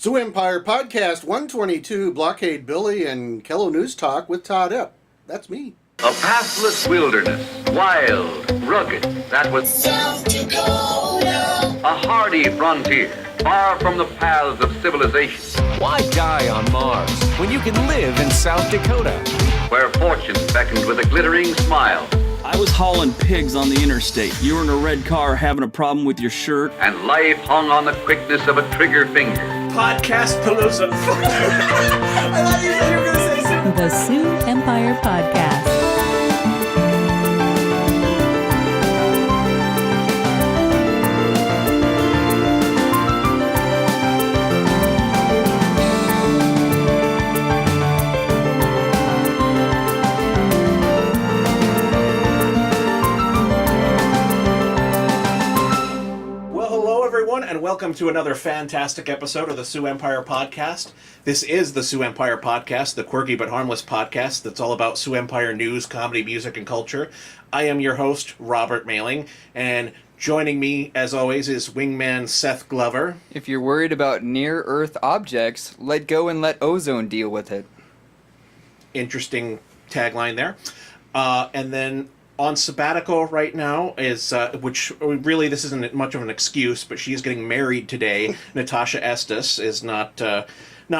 Sioux Empire Podcast 122, Blockade Billy and KELO NewsTalk with Todd Epp. That's me. A pathless wilderness, wild, rugged, that was South Dakota. a hardy frontier, far from the paths of civilization, Why die on Mars when you can live in South Dakota? where fortune beckoned with a glittering smile, I was hauling pigs on the interstate. You were in a red car having a problem with your shirt. and life hung on the quickness of a trigger finger. Podcast Palooza. I thought you said you were going to say something. The Sioux Empire Podcast. And welcome to another fantastic episode of the Sioux Empire Podcast. This is the Sioux Empire Podcast, the quirky but harmless podcast that's all about Sioux Empire news, comedy, music, and culture. I am your host, Robert Mailing, and joining me, as always, is wingman Seth Glover. If you're worried about near-Earth objects, let go and let ozone deal with it. Interesting tagline there. And then on sabbatical right now is, which really this isn't much of an excuse, but she's getting married today. Natasha Estes is not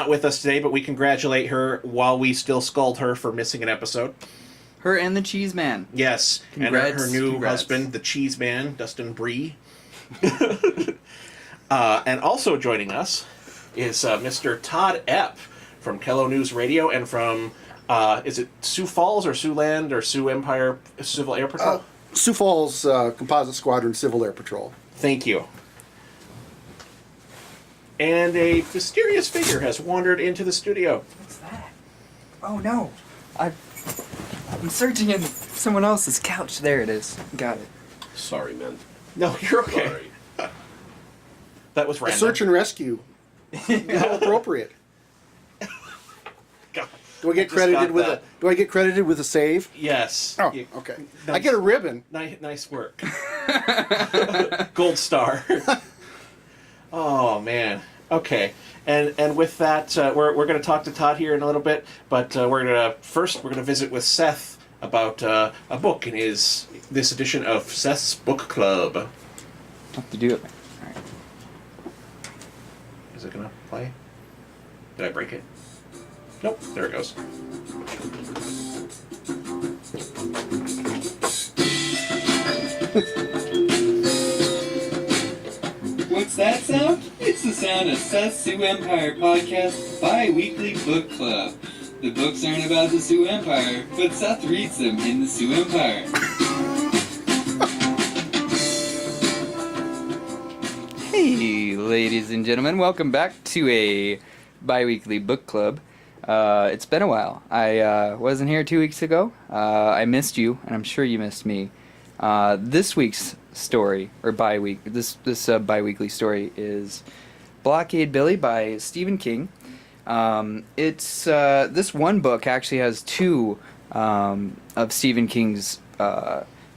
with us today, but we congratulate her while we still scold her for missing an episode. Her and the Cheese Man. Yes, Congrats, and her new congrats. husband, the Cheese Man, Dustin Bree. And also joining us is Mr. Todd Epp from KELO News Radio and from is it Sioux Falls or Siouxland or Sioux Empire Civil Air Patrol? Sioux Falls Composite Squadron Civil Air Patrol. Thank you. And a mysterious figure has wandered into the studio. What's that? Oh no. I'm searching in someone else's couch. There it is. Got it. Sorry, man. No, you're okay. That was random. Search and rescue. How appropriate. God. Do I get Just credited got with that. Do I get credited with a save? Yes. Oh, You- okay. Nice. I get a ribbon. Nice work. Gold star. Oh man. Okay. And with that, we're going to talk to Todd here in a little bit, but we're going to visit with Seth about a book in this edition of Seth's Book Club. Have to do it. Alright. Is it going to play? Did I break it? Nope. There it goes. What's that sound? It's the sound of Seth's Sioux Empire Podcast bi-weekly book club. The books aren't about the Sioux Empire, but Seth reads them in the Sioux Empire. Hey, ladies and gentlemen. Welcome back to a bi-weekly book club. It's been a while. I wasn't here 2 weeks ago. I missed you, and I'm sure you missed me. This week's story, or this bi-weekly story is Blockade Billy by Stephen King. It's this one book actually has two of Stephen King's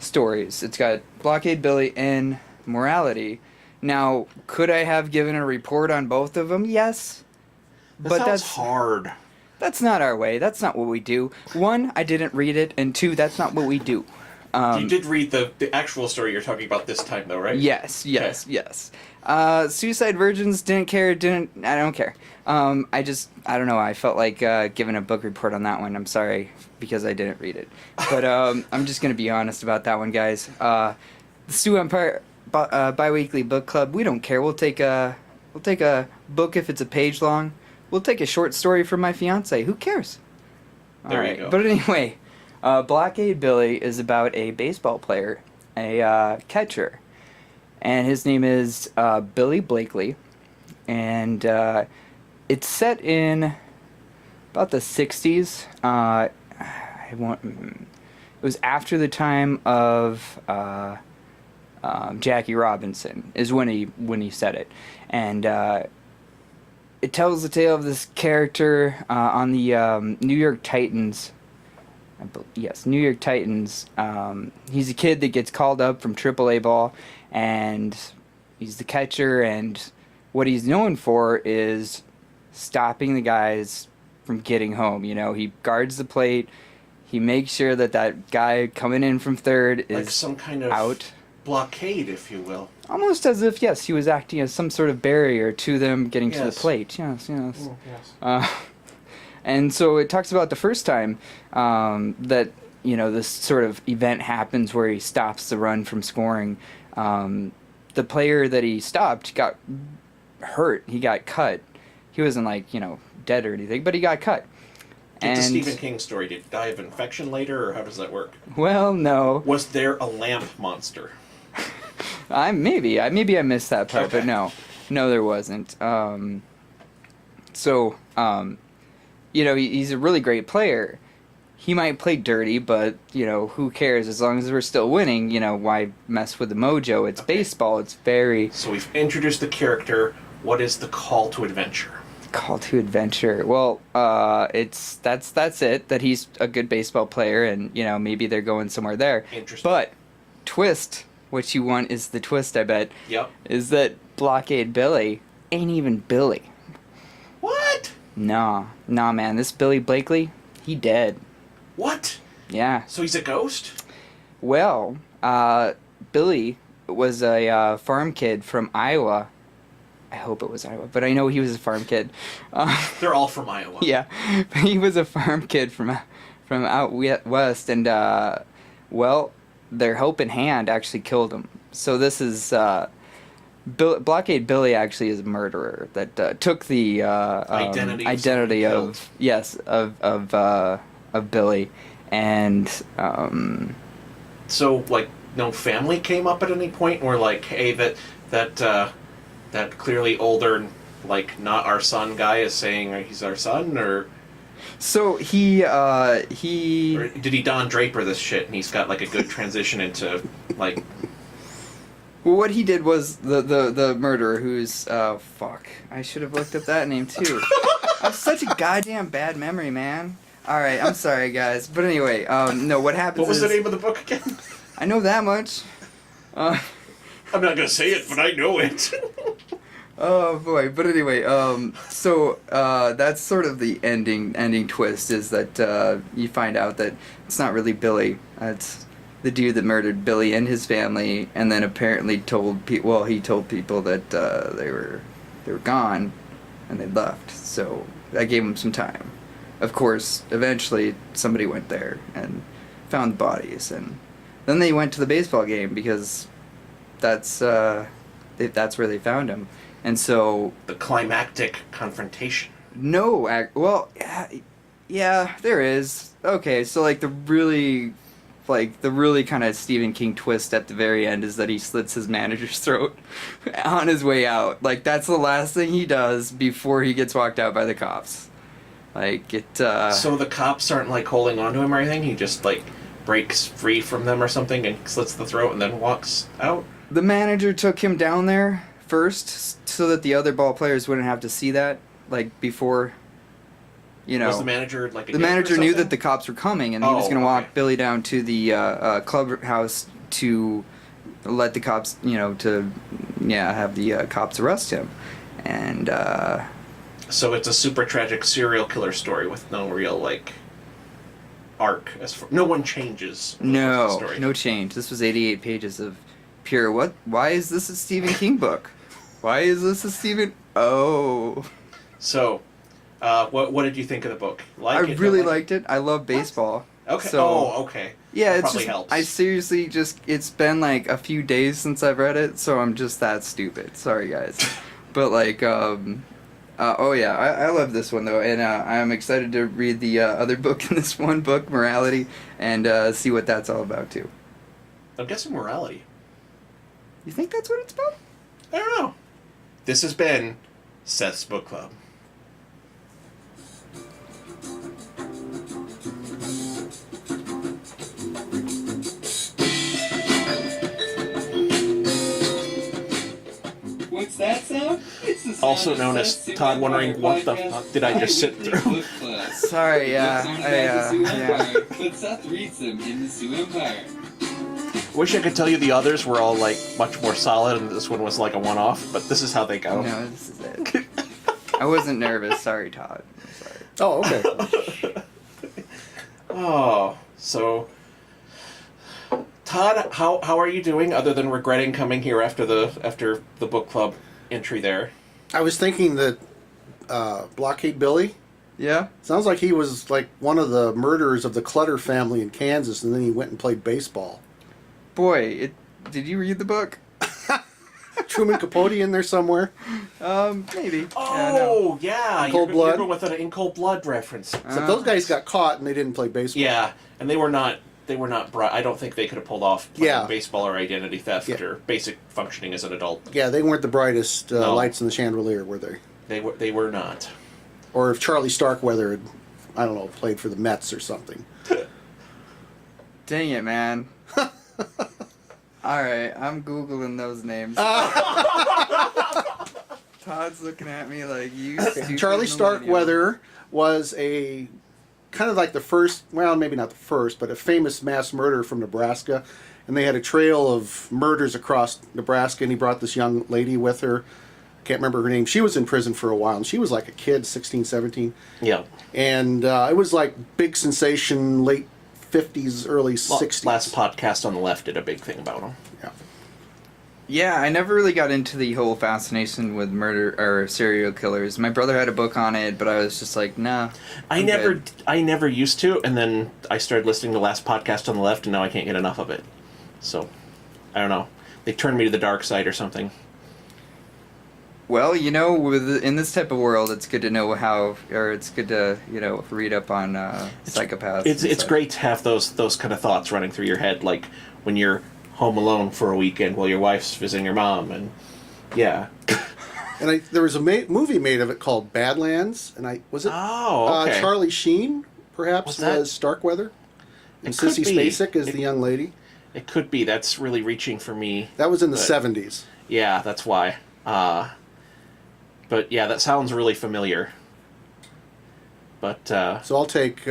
stories. It's got Blockade Billy and Morality. Now, could I have given a report on both of them? Yes. But that's hard. That's not our way. That's not what we do. One, I didn't read it, and two, that's not what we do. You did read the actual story you're talking about this time, though, right? Yes. Suicide Virgins I don't care. I don't know, I felt like giving a book report on that one. I'm sorry, because I didn't read it. But I'm just going to be honest about that one, guys. The Sioux Empire bi-weekly book club, we don't care. We'll take a book if it's a page long. We'll take a short story from my fiance. Who cares? There you go. But anyway, Blockade Billy is about a baseball player, a catcher, and his name is Billy Blakely, and it's set in about the 60s. It was after the time of Jackie Robinson is when he said it, and it tells the tale of this character on the New York Titans. New York Titans. He's a kid that gets called up from AAA ball, and he's the catcher. And what he's known for is stopping the guys from getting home. You know, he guards the plate. He makes sure that guy coming in from third is like some kind of out. Blockade, if you will. Almost as if, yes, he was acting as some sort of barrier to them getting to the Yes. plate. Yes. Oh, yes. And so it talks about the first time that, you know, this sort of event happens where he stops the run from scoring. The player that he stopped got hurt. He got cut. He wasn't, like, you know, dead or anything, but he got cut. Did the Stephen King story, did he die of infection later, or how does that work? Well, no. Was there a lamp monster? Maybe I missed that part, Okay. but no, there wasn't. You know, he's a really great player. He might play dirty, but, you know, who cares? As long as we're still winning, you know, why mess with the mojo? It's Okay. baseball. It's very So we've introduced the character. What is the call to adventure? call to adventure. Well, that's it. That he's a good baseball player, and, you know, maybe they're going somewhere there. Interesting. But twist, what you want is the twist. I bet. Yep. Is that Blockade Billy ain't even Billy. What? Nah, man. This Billy Blakely, he dead. What? Yeah. So he's a ghost? Well, Billy was a farm kid from Iowa. I hope it was Iowa, but I know he was a farm kid. They're all from Iowa. Yeah, he was a farm kid from out west, and well, their helping hand actually killed him. So this is Blockade Billy actually is a murderer that took the Identity of Billy, and So, like, no family came up at any point, and were like, hey, that clearly older, like, not our son guy is saying he's our son, or so he or did he Don Draper this shit, and he's got, like, a good transition into, like... Well, what he did was the murderer, who's fuck. I should have looked up that name too. I have such a goddamn bad memory, man. All right, I'm sorry, guys, but anyway, no. What happens? What was is, the name of the book again? I know that much. I'm not gonna say it, but I know it. Oh boy, but anyway, so that's sort of the ending twist is that you find out that it's not really Billy. It's the dude that murdered Billy and his family, and then apparently told people. Well, he told people that they were gone, and they left. So that gave him some time. Of course, eventually somebody went there and found the bodies, and then they went to the baseball game because that's where they found him. And so The climactic confrontation. no, yeah, there is. Okay, so like the really kind of Stephen King twist at the very end is that he slits his manager's throat on his way out. Like that's the last thing he does before he gets walked out by the cops. Like it. So the cops aren't, like, holding on to him or anything? He just, like, breaks free from them or something and slits the throat and then walks out? The manager took him down there first so that the other ball players wouldn't have to see that, like, before, you know. Was the manager, like, a The dick or manager knew something? that the cops were coming, and he was going to walk okay. Billy down to the clubhouse to let the cops, you know, have the cops arrest him. And, So it's a super tragic serial killer story with no real, like, arc. No one changes. for the story. no change. This was 88 pages of pure, why is this a Stephen King book? Why is this a Stephen... Oh... So, what did you think of the book? I really liked it. I love baseball. Okay. So, okay. yeah, That it's probably just helps. I seriously it's been like a few days since I've read it, so I'm just that stupid. Sorry guys. But like oh yeah, I love this one though, and I'm excited to read the other book in this one book, Morality, and see what that's all about too. I'm guessing morality. You think that's what it's about? I don't know. This has been Seth's Book Club. What's that sound? It's the sound Also of known as Seth's Todd Sioux wondering, Empire what the Podcast fuck did I just sit bi-weekly through? book club. Sorry, yeah, Books aren't about the Sioux yeah. Empire, but Seth reads them in the Sioux Empire. Wish I could tell you the others were all, like, much more solid and this one was like a one-off, but this is how they go. No, this is it. I wasn't nervous. Sorry, Todd. I'm sorry. Oh, okay. Oh, so Todd, how are you doing other than regretting coming here after the book club entry there? I was thinking that Blockade Billy Yeah? sounds like he was like one of the murderers of the Clutter family in Kansas, and then he went and played baseball. Boy, did you read the book? Truman Capote in there somewhere. Maybe. Oh, yeah. In Cold You're Blood? going with an In Cold Blood reference. Except those guys got caught and they didn't play baseball. Yeah, and they were not bright. I don't think they could have pulled off playing Yeah. baseball or identity theft Yeah. or basic functioning as an adult. Yeah, they weren't the brightest No. lights in the chandelier, were they? They were not. Or if Charlie Starkweather had, I don't know, played for the Mets or something. Dang it, man. Alright, I'm Googling those names. Todd's looking at me like, you stupid Charlie millennial. Starkweather was a kind of like the first, well, maybe not the first, but a famous mass murderer from Nebraska. And they had a trail of murders across Nebraska, and he brought this young lady with her. Can't remember her name. She was in prison for a while, and she was like a kid, 16, 17. Yeah. And it was like big sensation, late 50s, early 60s. Last podcast on the left did a big thing about him. Yeah. Yeah, I never really got into the whole fascination with murder or serial killers. My brother had a book on it, but I was just like, nah. I never used to, and then I started listening to last podcast on the left, and now I can't get enough of it. So, I don't know. They turned me to the dark side or something. Well, in this type of world, it's good to know it's good to, read up on psychopaths. It's great to have those kind of thoughts running through your head, like when you're home alone for a weekend while your wife's visiting your mom, and yeah. And there was a movie made of it called Badlands, and was it? Oh, okay. Charlie Sheen, perhaps, Was that- was Starkweather, and It could Sissy be. Spacek is the young lady. It could be. That's really reaching for me. That was in the But- 70s. Yeah, that's why. But yeah, that sounds really familiar. But So I'll take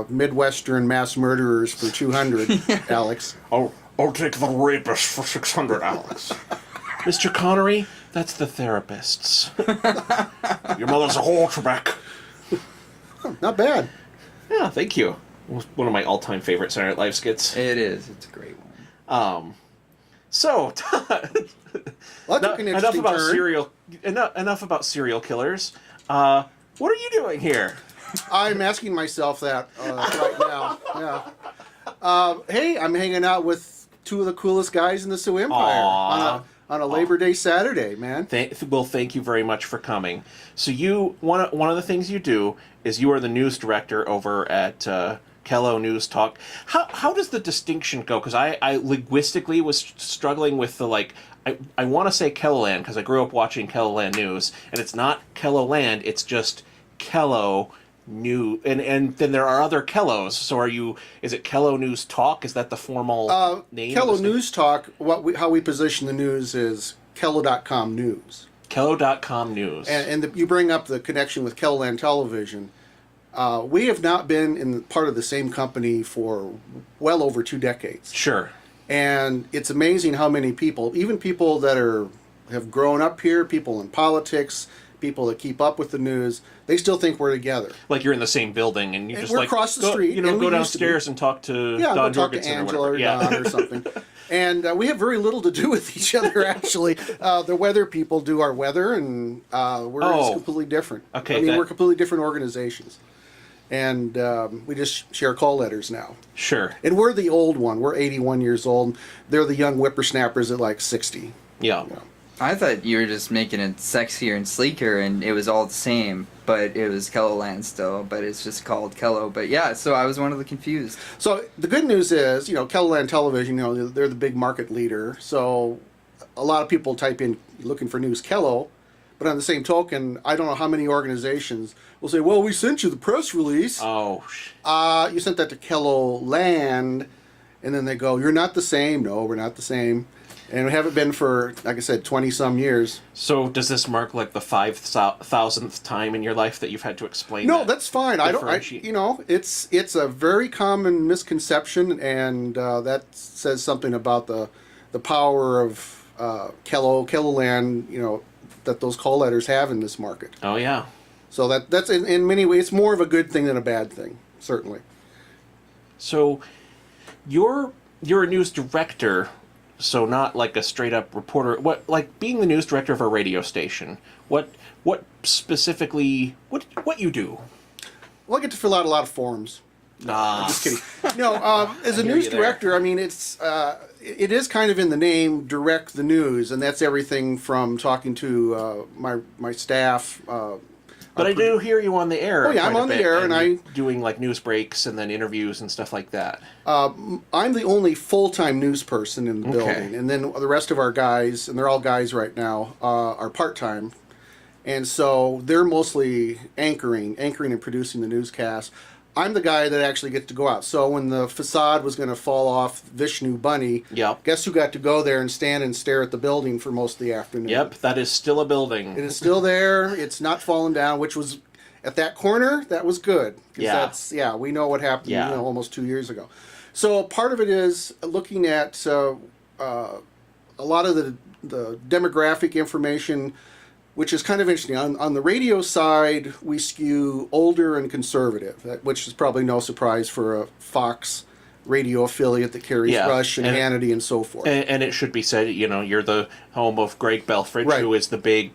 Midwestern mass murderers for 200, Alex. I'll take the rapist for 600, Alex. Mr. Connery, that's the therapists. Your mother's a whole Trebek. Not bad. Yeah, thank you. One of my all-time favorite Saturday Night Live skits. It is. It's a great one. So, Well, that took an interesting turn. Enough about serial killers. What are you doing here? I'm asking myself that right now. Yeah. Hey, I'm hanging out with two of the coolest guys in the Sioux Empire on a Labor Day Saturday, man. Thank you very much for coming. So one of the things you do is you are the news director over at KELO NewsTalk. How does the distinction go? Because I linguistically was struggling with the I want to say KELOLAND because I grew up watching KELOLAND News, and it's not KELOLAND, it's just KELO New, and then there are other KELOs. So is it KELO NewsTalk? Is that the formal name? KELO NewsTalk, how we position the news is KELO.com News. KELO.com News. And you bring up the connection with KELOLAND Television. We have not been in part of the same company for well over 2 decades. Sure. And it's amazing how many people, even people that have grown up here, people in politics, people that keep up with the news, they still think we're together. Like you're in the same building and you just we're across the street. Go and we used to downstairs and talk to Yeah, Don go talk to Jorgensen Angela or whatever. Don or something. And we have very little to do with each other, actually. The weather people do our weather, and we're just completely different. Okay, I mean, we're completely different organizations. And we just share call letters now. Sure. And we're the old one. We're 81 years old. They're the young whippersnappers at like 60. Yeah. I thought you were just making it sexier and sleeker, and it was all the same, but it was KELOLAND still, but it's just called KELO. But yeah, so I was one of the confused. So the good news is, KELOLAND Television, they're the big market leader. So a lot of people type in looking for news KELO, but on the same token, I don't know how many organizations will say, well, we sent you the press release. Oh. You sent that to KELOLAND, and then they go, you're not the same. No, we're not the same. And we haven't been for, like I said, 20-some years. So does this mark like the 5,000th time in your life that you've had to explain? No, that's fine. It's a very common misconception, and that says something about the power of KELOLAND, that those call letters have in this market. Oh yeah. So that's in many ways more of a good thing than a bad thing, certainly. So, you're a news director, so not like a straight up reporter. What, like being the news director of a radio station? What specifically? What you do? Well, I get to fill out a lot of forms. Nah. Just kidding. No, as a hear news you there. director, I mean, it is kind of in the name, direct the news, and that's everything from talking to my staff. But I do hear you on the air. Oh, yeah, I'm quite a on the bit, air, and I doing like news breaks and then interviews and stuff like that. I'm the only full-time news person in the Okay. building, and then the rest of our guys, and they're all guys right now, are part-time, and so they're mostly anchoring and producing the newscast. I'm the guy that actually gets to go out. So when the facade was going to fall off Vishnu Bunny, Yep. guess who got to go there and stand and stare at the building for most of the afternoon? Yep, that is still a building. It is still there. It's not fallen down, which was, at that corner, that was good. 'Cause we know what happened almost 2 years ago. So part of it is looking at a lot of the demographic information, which is kind of interesting. On the radio side, we skew older and conservative, which is probably no surprise for a Fox radio affiliate that carries Rush and Hannity and so forth. And it should be said, you're the home of Greg Belfridge, Right. who is the big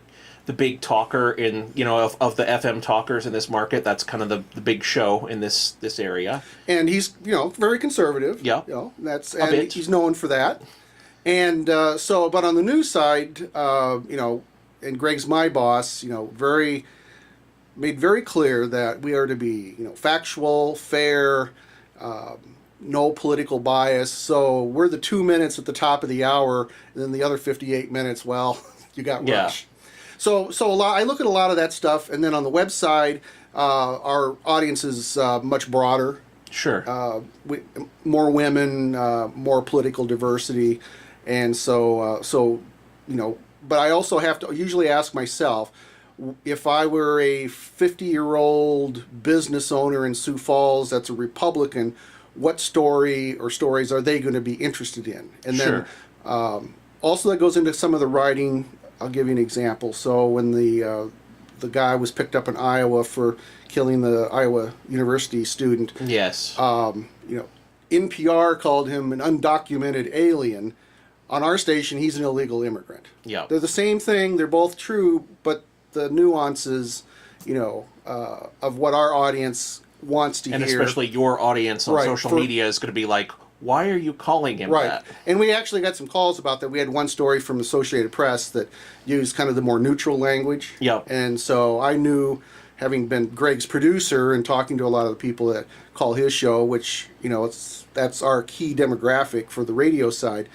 talker in, of the FM talkers in this market. That's kind of the big show in this area. And he's, very conservative. Yeah. That's A and bit. he's known for that. And but on the news side, and Greg's my boss, made very clear that we are to be, factual, fair, no political bias. So we're the 2 minutes at the top of the hour, and then the other 58 minutes, well, you got Rush. So a lot. I look at a lot of that stuff, and then on the website, our audience is much broader. Sure. More women, more political diversity, and But I also have to usually ask myself, if I were a 50-year-old business owner in Sioux Falls that's a Republican, what story or stories are they going to be interested in? And then also that goes into some of the writing. I'll give you an example. So when the guy was picked up in Iowa for killing the Iowa University student, Yes. NPR called him an undocumented alien. On our station, he's an illegal immigrant. Yeah. They're the same thing. They're both true, but the nuances, of what our audience wants to And hear. especially your audience on Right, social for- media is going to be like, why are you calling him Right. that? And we actually got some calls about that. We had one story from Associated Press that used kind of the more neutral language. Yep. And so I knew, having been Greg's producer and talking to a lot of the people that call his show, which, that's our key demographic for the radio side,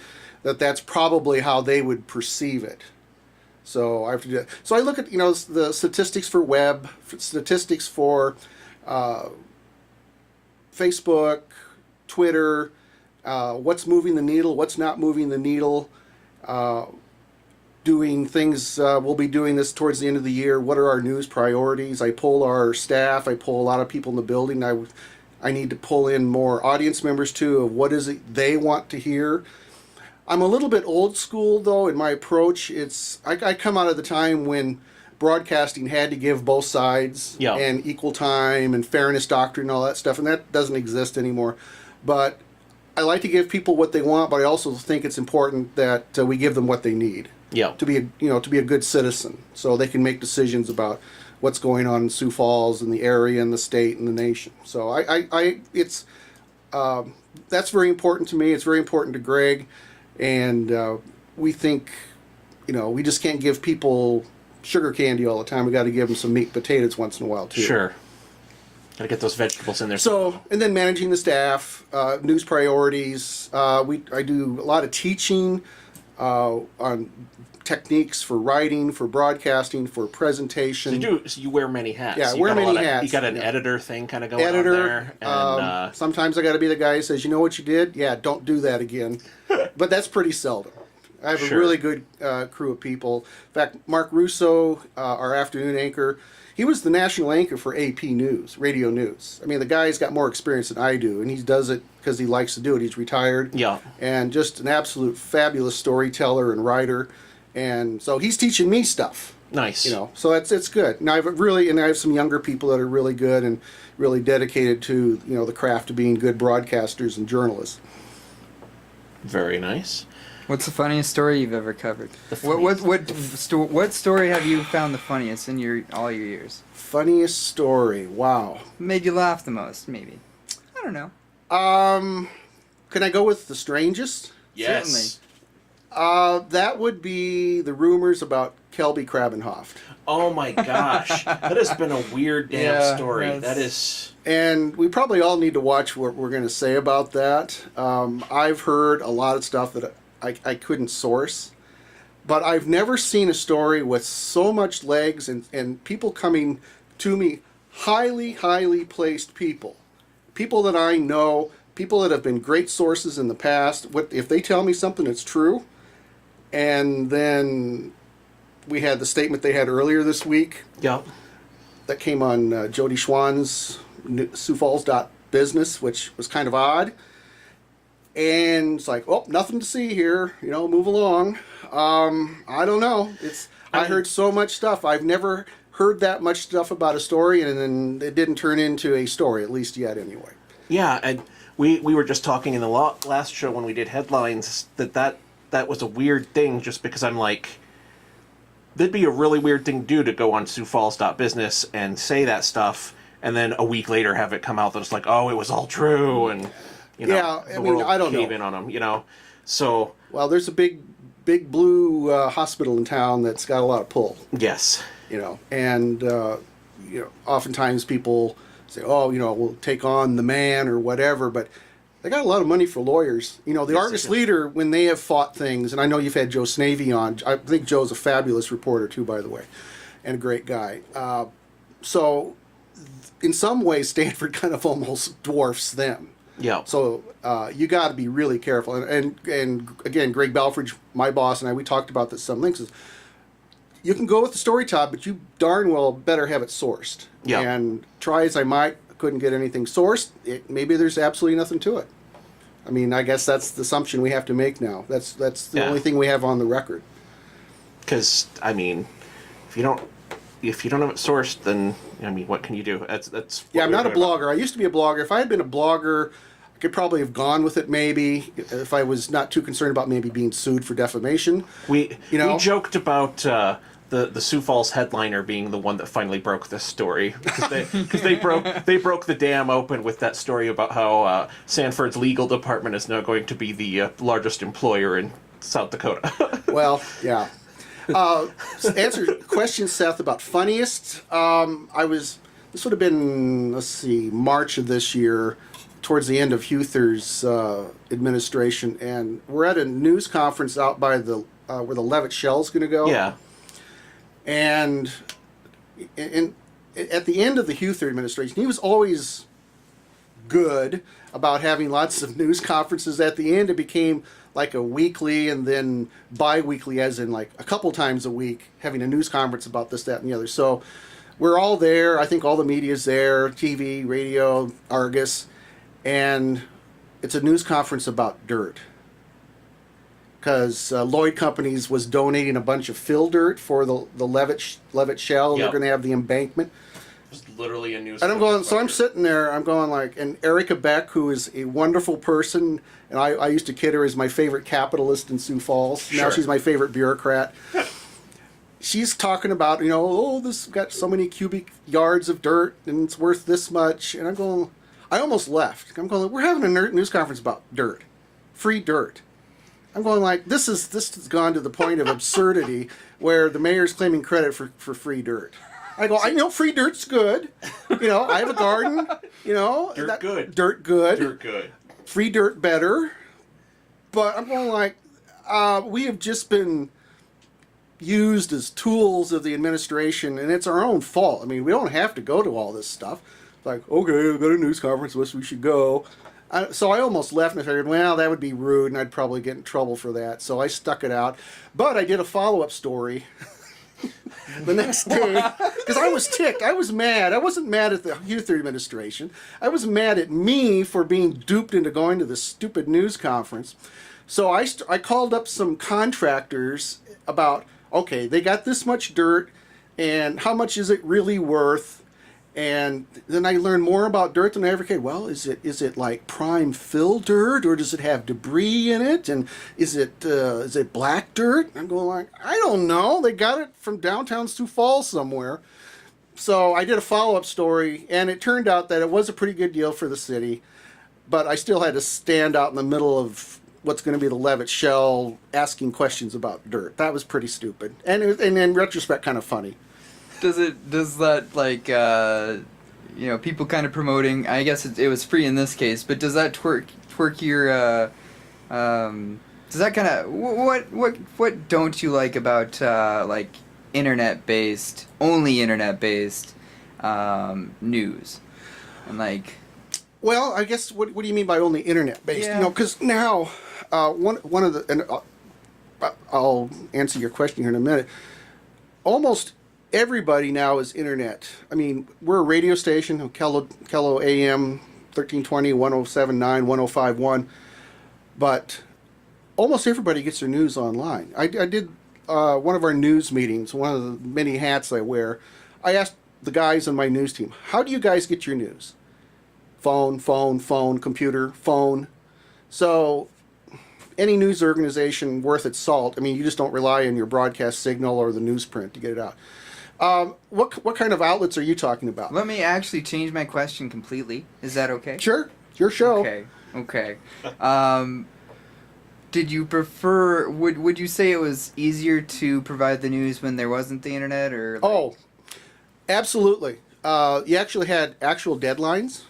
that's probably how they would perceive it. So I have to do that. So I look at the statistics for web, statistics for Facebook, Twitter, what's moving the needle, what's not moving the needle, doing things. We'll be doing this towards the end of the year. What are our news priorities? I poll our staff. I poll a lot of people in the building. I need to pull in more audience members too of what is it they want to hear. I'm a little bit old school, though, in my approach. I come out of the time when broadcasting had to give both sides and equal time and fairness doctrine and all that stuff, and that doesn't exist anymore. But I like to give people what they want, but I also think it's important that we give them what they need to be a good citizen, so they can make decisions about what's going on in Sioux Falls and the area and the state and the nation. So that's very important to me. It's very important to Greg. And we think, we just can't give people sugar candy all the time. We got to give them some meat and potatoes once in a while, too. Sure. Got to get those vegetables in there. So, and then managing the staff, news priorities. I do a lot of teaching on techniques for writing, for broadcasting, for presentation. So you wear many hats. Yeah, I You wear got a many lot of- hats. You got an Yeah. editor thing kind of going Editor. on there. And, Sometimes I got to be the guy who says, "You know what you did? Yeah, don't do that again." But that's pretty seldom. I have Sure. a really good crew of people. In fact, Mark Russo, our afternoon anchor, he was the national anchor for AP News, radio news. I mean, the guy's got more experience than I do, and he does it because he likes to do it. He's retired. Yeah. And just an absolute fabulous storyteller and writer. And so he's teaching me stuff. Nice. You know, so it's good. Now I have some younger people that are really good and really dedicated to, you know, the craft of being good broadcasters and journalists. Very nice. What's the funniest story you've ever covered? What story have you found the funniest in all your years? Funniest story. Wow. Made you laugh the most, maybe. I don't know. Can I go with the strangest? Yes. That would be the rumors about Kelby Krabenhoft. Oh my gosh. That has been a weird damn story. Yes. That is... And we probably all need to watch what we're going to say about that. I've heard a lot of stuff that I couldn't source. But I've never seen a story with so much legs and people coming to me, highly, highly placed people. People that I know, people that have been great sources in the past. If they tell me something that's true, and then we had the statement they had earlier this week. Yeah. That came on Jody Schwann's SiouxFalls.business, which was kind of odd. And it's like, oh, nothing to see here. You know, move along. I don't know. I heard so much stuff. I've never heard that much stuff about a story, and then it didn't turn into a story, at least yet anyway. Yeah, and we were just talking in the last show when we did headlines that was a weird thing, just because I'm like, that'd be a really weird thing to do, to go on SiouxFalls.business and say that stuff, and then a week later have it come out that it's like, oh, it was all true, and you know, yeah, I mean, I don't know. In on them, you know. So well, there's a big blue hospital in town that's got a lot of pull. Yes, you know, and you know, oftentimes people say, oh, you know, we'll take on the man or whatever, but they got a lot of money for lawyers. You know, the Argus Leader, when they have fought things, and I know you've had Joe Snavy on. I think Joe's a fabulous reporter too, by the way, and a great guy. So in some ways, Stanford kind of almost dwarfs them. Yeah. So you got to be really careful. And again, Greg Belfridge, my boss, and I, we talked about this some links. You can go with the story, Todd, but you darn well better have it sourced. Yeah. And try as I might, couldn't get anything sourced. Maybe there's absolutely nothing to it. I mean, I guess that's the assumption we have to make now. That's the only thing we have on the record. Because I mean, if you don't have it sourced, then I mean, what can you do? That's yeah. I'm not a blogger. I used to be a blogger. If I had been a blogger, I could probably have gone with it. Maybe if I was not too concerned about maybe being sued for defamation. We joked about the Sioux Falls headliner being the one that finally broke this story, because they broke the dam open with that story about how Sanford's legal department is now going to be the largest employer in South Dakota. Well, yeah. Answer your question, Seth, about funniest. This would have been, let's see, March of this year, towards the end of Huther's administration, and we're at a news conference out by where the Levitt Shell's going to go. Yeah. And at the end of the Huther administration, he was always good about having lots of news conferences. At the end, it became like a weekly and then bi-weekly, as in like a couple times a week, having a news conference about this, that, and the other. So we're all there. I think all the media's there, TV, radio, Argus, and it's a news conference about dirt. Because Lloyd Companies was donating a bunch of fill dirt for the Levitt Shell. Yep. They're going to have the embankment. It was literally a news. And I'm going. So I'm sitting there. I'm going like, and Erica Beck, who is a wonderful person, and I used to kid her as my favorite capitalist in Sioux Falls. Sure. Now she's my favorite bureaucrat. She's talking about, you know, oh, this got so many cubic yards of dirt and it's worth this much. And I'm going. I almost left. I'm going. We're having a news conference about dirt, free dirt. I'm going like, this has gone to the point of absurdity where the mayor's claiming credit for free dirt. I go, I know free dirt's good. You know, I have a garden. You know, dirt good. Dirt good. Dirt good. Free dirt better. But I'm going like, we have just been used as tools of the administration, and it's our own fault. I mean, we don't have to go to all this stuff. It's like, okay, we've got a news conference, we should go. So I almost left and I figured, well, that would be rude and I'd probably get in trouble for that. So I stuck it out. But I did a follow-up story the next day because I was ticked. I was mad. I wasn't mad at the Huther administration. I was mad at me for being duped into going to this stupid news conference. So I called up some contractors about, okay, they got this much dirt. And how much is it really worth? And then I learned more about dirt than I ever could. Well, is it like prime fill dirt, or does it have debris in it? And is it black dirt? I'm going like, I don't know. They got it from downtown Sioux Falls somewhere. So I did a follow-up story, and it turned out that it was a pretty good deal for the city, but I still had to stand out in the middle of what's going to be the Levitt Shell asking questions about dirt. That was pretty stupid, and in retrospect, kind of funny. Does that like people kind of promoting? I guess it was free in this case, but does that twerk your does that kind of what don't you like about like only internet based news and like? Well, I guess what do you mean by only internet based? Yeah. Because now one of the, and I'll answer your question here in a minute. Almost everybody now is internet. I mean, we're a radio station, KELO AM 1320, 1079, 1051, but almost everybody gets their news online. I did one of our news meetings, one of the many hats I wear. I asked the guys on my news team, how do you guys get your news? Phone, computer, phone. So any news organization worth its salt, I mean, you just don't rely on your broadcast signal or the newsprint to get it out. What kind of outlets are you talking about? Let me actually change my question completely. Is that okay? Sure. Your show. Okay. Did you prefer? Would you say it was easier to provide the news when there wasn't the internet, or? Like... Oh, absolutely. You actually had actual deadlines.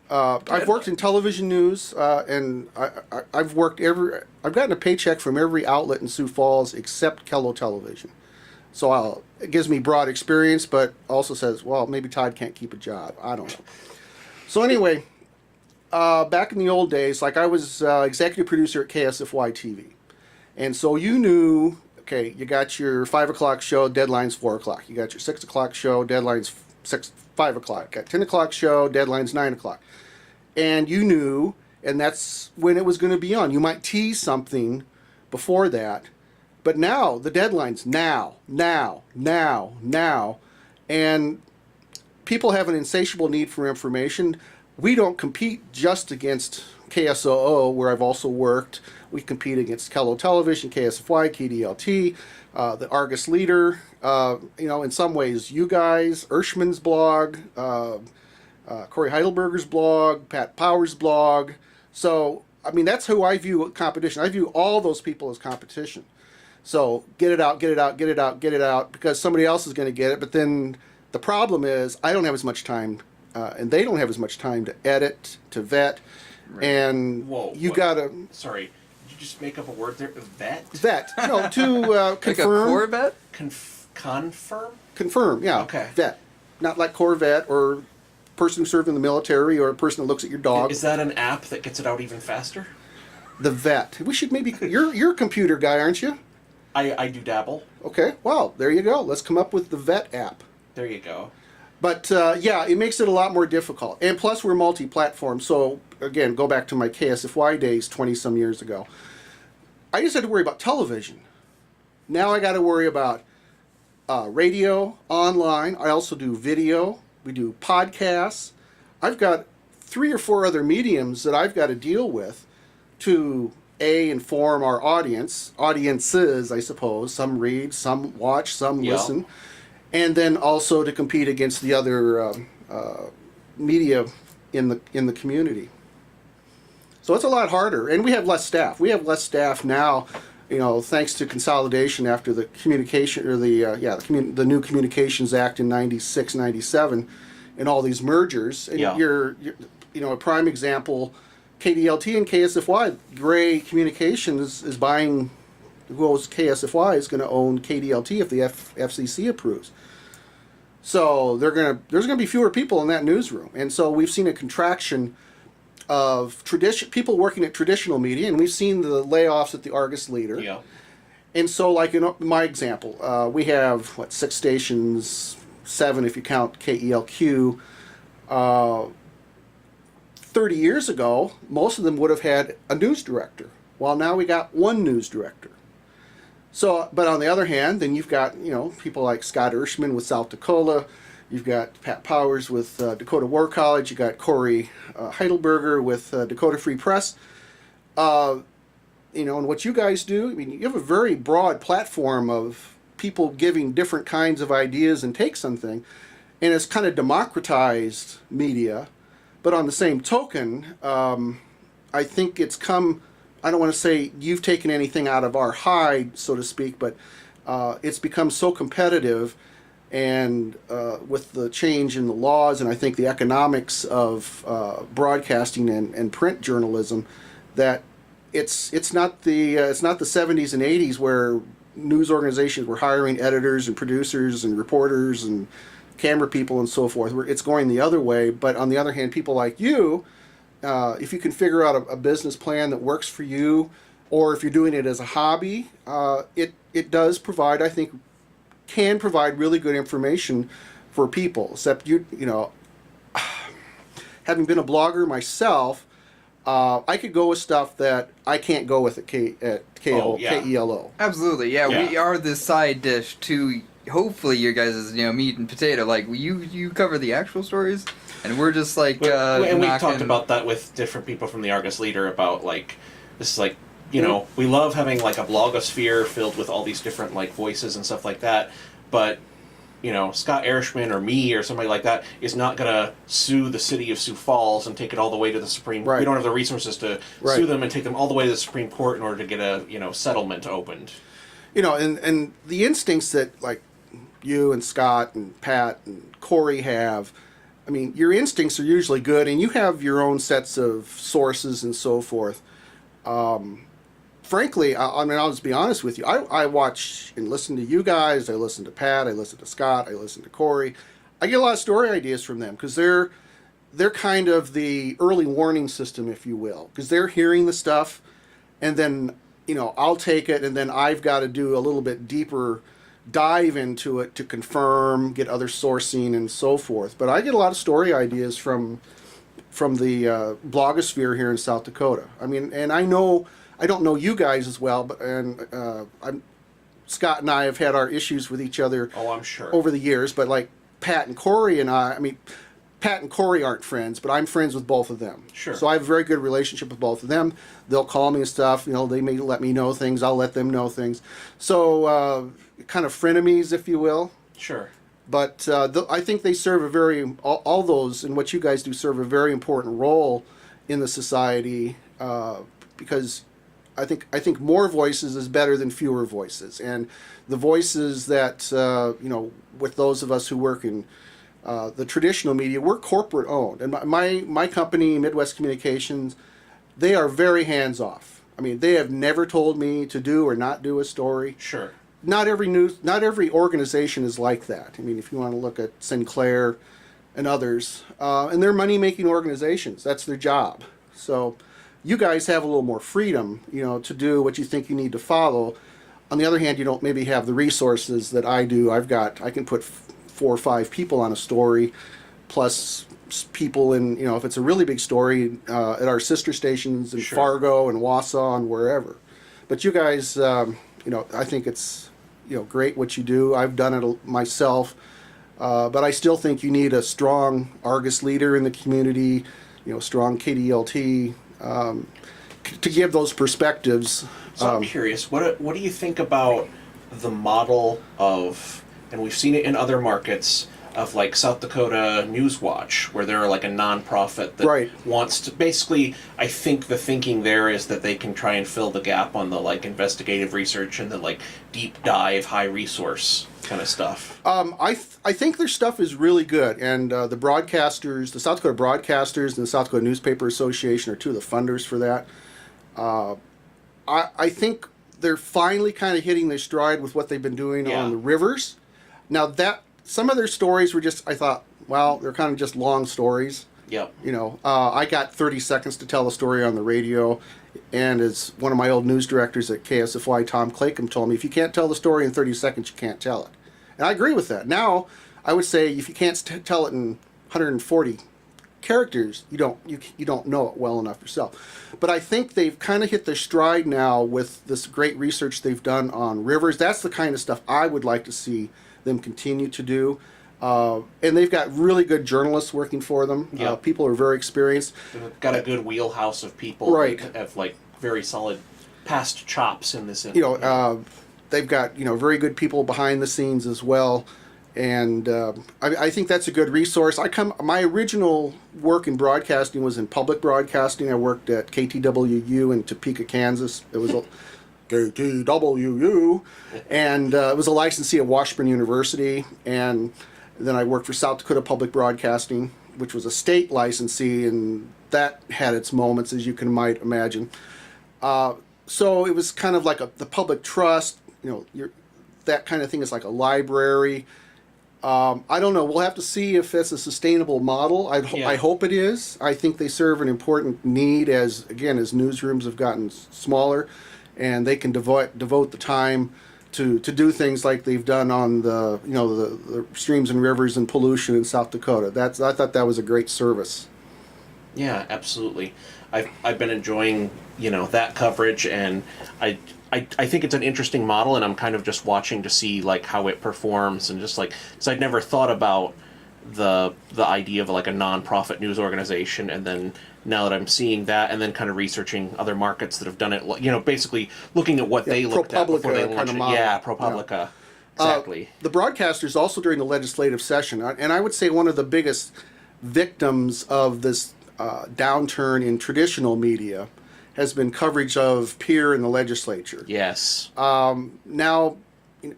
I've worked in television news, and I've gotten a paycheck from every outlet in Sioux Falls except KELO Television. So it gives me broad experience, but also says, well, maybe Todd can't keep a job. I don't know. So anyway, back in the old days, like I was executive producer at KSFY TV. And so you knew, okay, you got your 5 o'clock show, deadline's 4 o'clock. You got your 6 o'clock show, deadline's 5 o'clock. Got 10 o'clock show, deadline's 9 o'clock. And you knew, and that's when it was going to be on. You might tease something before that. But now, the deadline's now. And people have an insatiable need for information. We don't compete just against KSOO, where I've also worked. We compete against KELO Television, KSFY, KDLT, the Argus Leader. In some ways, you guys, Ershman's blog, Corey Heidelberger's blog, Pat Power's blog. So, I mean, that's who I view competition. I view all those people as competition. So get it out, because somebody else is going to get it. But then the problem is I don't have as much time, and they don't have as much time to edit, to vet, and gotta. Sorry, did you just make up a word there? Vet. Vet. No, to confirm. Like a Corvette. Confirm. Confirm. Yeah. Okay. Vet, not like Corvette or person who served in the military or a person that looks at your dog. Is that an app that gets it out even faster? The Vet. We should maybe. You're a computer guy, aren't you? I do dabble. Okay, well, there you go. Let's come up with the Vet app. There you go. But, it makes it a lot more difficult. And plus, we're multi-platform. So, again, go back to my KSFY days 20-some years ago. I just had to worry about television. Now I got to worry about radio, online. I also do video. We do podcasts. I've got 3 or 4 other mediums that I've got to deal with to inform our audiences, I suppose. Some read, some watch, some listen, and then also to compete against the other media in the community. So it's a lot harder, and we have less staff. We have less staff now, thanks to consolidation after the communication or the new Communications Act in '96, '97, and all these mergers. And you're a prime example. KDLT and KSFY, Gray Communications is buying, who owns KSFY is going to own KDLT if the FCC approves. So there's going to be fewer people in that newsroom. And so we've seen a contraction of people working at traditional media, and we've seen the layoffs at the Argus Leader. Yeah. And so, like in my example, we have, 6 stations, 7 if you count KELQ. 30 years ago, most of them would have had a news director. Well, now we got one news director. So, but on the other hand, then you've got, people like Scott Ershman with South Dakota. You've got Pat Powers with Dakota War College. You got Corey Heidelberger with Dakota Free Press. And what you guys do, I mean, you have a very broad platform of people giving different kinds of ideas and takes on things. And it's kind of democratized media. But on the same token, I think it's come, I don't want to say you've taken anything out of our hide, so to speak, but it's become so competitive, and with the change in the laws and I think the economics of broadcasting and print journalism, that it's not the 70s and 80s where news organizations were hiring editors and producers and reporters and camera people and so forth. It's going the other way. But on the other hand, people like you, if you can figure out a business plan that works for you, or if you're doing it as a hobby, it does provide, I think, can provide really good information for people. Except having been a blogger myself, I could go with stuff that I can't go with at KELO. Absolutely, yeah. We are the side dish to hopefully your guys' meat and potato. Like you cover the actual stories, and we're just like and we've talked about that with different people from the Argus Leader about like this is like we love having like a blogosphere filled with all these different like voices and stuff like that, but Scott Ershman or me or somebody like that is not going to sue the city of Sioux Falls and take it all the way to the Supreme Court. We don't have the resources to sue them and take them all the way to the Supreme Court in order to get a settlement opened. And the instincts that like you and Scott and Pat and Corey have, I mean, your instincts are usually good, and you have your own sets of sources and so forth. Frankly, I'll just be honest with you. I watch and listen to you guys. I listen to Pat. I listen to Scott. I listen to Corey. I get a lot of story ideas from them because they're kind of the early warning system, if you will, because they're hearing the stuff, and then I'll take it, and then I've got to do a little bit deeper dive into it to confirm, get other sourcing, and so forth. But I get a lot of story ideas from the blogosphere here in South Dakota. I mean, and I don't know you guys as well, but Scott and I have had our issues with each other. Oh, I'm sure. Over the years, but like Pat and Corey and I mean, Pat and Corey aren't friends, but I'm friends with both of them. Sure. So I have a very good relationship with both of them. They'll call me and stuff. They may let me know things. I'll let them know things. So kind of frenemies, if you will. Sure. But I think they serve all those and what you guys do serve a very important role in the society because I think more voices is better than fewer voices, and the voices that with those of us who work in the traditional media, we're corporate owned, and my company, Midwest Communications, they are very hands off. I mean, they have never told me to do or not do a story. Sure. Not every organization is like that. I mean, if you want to look at Sinclair and others, and they're money-making organizations, that's their job. So you guys have a little more freedom, to do what you think you need to follow. On the other hand, you don't maybe have the resources that I do. I can put 4 or 5 people on a story, plus people in, if it's a really big story, at our sister stations in Fargo and Wausau and wherever. But you guys, I think it's, great what you do. I've done it myself. But I still think you need a strong Argus leader in the community, strong KDLT, to give those perspectives. So I'm curious, what do you think about the model of, and we've seen it in other markets, of like South Dakota Newswatch, where they're like a nonprofit that wants to basically, I think the thinking there is that they can try and fill the gap on the like investigative research and the like deep dive, high resource kind of stuff. I think their stuff is really good, and the broadcasters, the South Dakota Broadcasters and the South Dakota Newspaper Association are two of the funders for that. I think they're finally kind of hitting their stride with what they've been doing on the rivers. Now some of their stories were just, I thought, well, they're kind of just long stories. Yep. I got 30 seconds to tell a story on the radio, and as one of my old news directors at KSFY, Tom Claycomb, told me, if you can't tell the story in 30 seconds, you can't tell it. And I agree with that. Now, I would say if you can't tell it in 140, characters, you don't know it well enough yourself. But I think they've kind of hit their stride now with this great research they've done on rivers. That's the kind of stuff I would like to see them continue to do. And they've got really good journalists working for them. Yeah. People are very experienced. They've got a good wheelhouse of people Right. that have like very solid past chops in this. They've got very good people behind the scenes as well, and I think that's a good resource. My original work in broadcasting was in public broadcasting. I worked at KTWU in Topeka, Kansas. It was a KTWU, and it was a licensee at Washburn University, and then I worked for South Dakota Public Broadcasting, which was a state licensee, and that had its moments, as you might imagine. So it was kind of like the public trust, that kind of thing is like a library. I don't know. We'll have to see if that's a sustainable model. I hope it is. I think they serve an important need as newsrooms have gotten smaller, and they can devote the time to do things like they've done on the streams and rivers and pollution in South Dakota. I thought that was a great service. Yeah, absolutely. I've been enjoying that coverage, and I think it's an interesting model, and I'm kind of just watching to see like how it performs, and just like, because I'd never thought about the idea of like a non-profit news organization, and then now that I'm seeing that, and then kind of researching other markets that have done it, basically looking at what they looked at before they launched it. Yeah, ProPublica. Exactly. The broadcasters also during the legislative session, and I would say one of the biggest victims of this downturn in traditional media has been coverage of Pierre in the legislature. Yes. Now,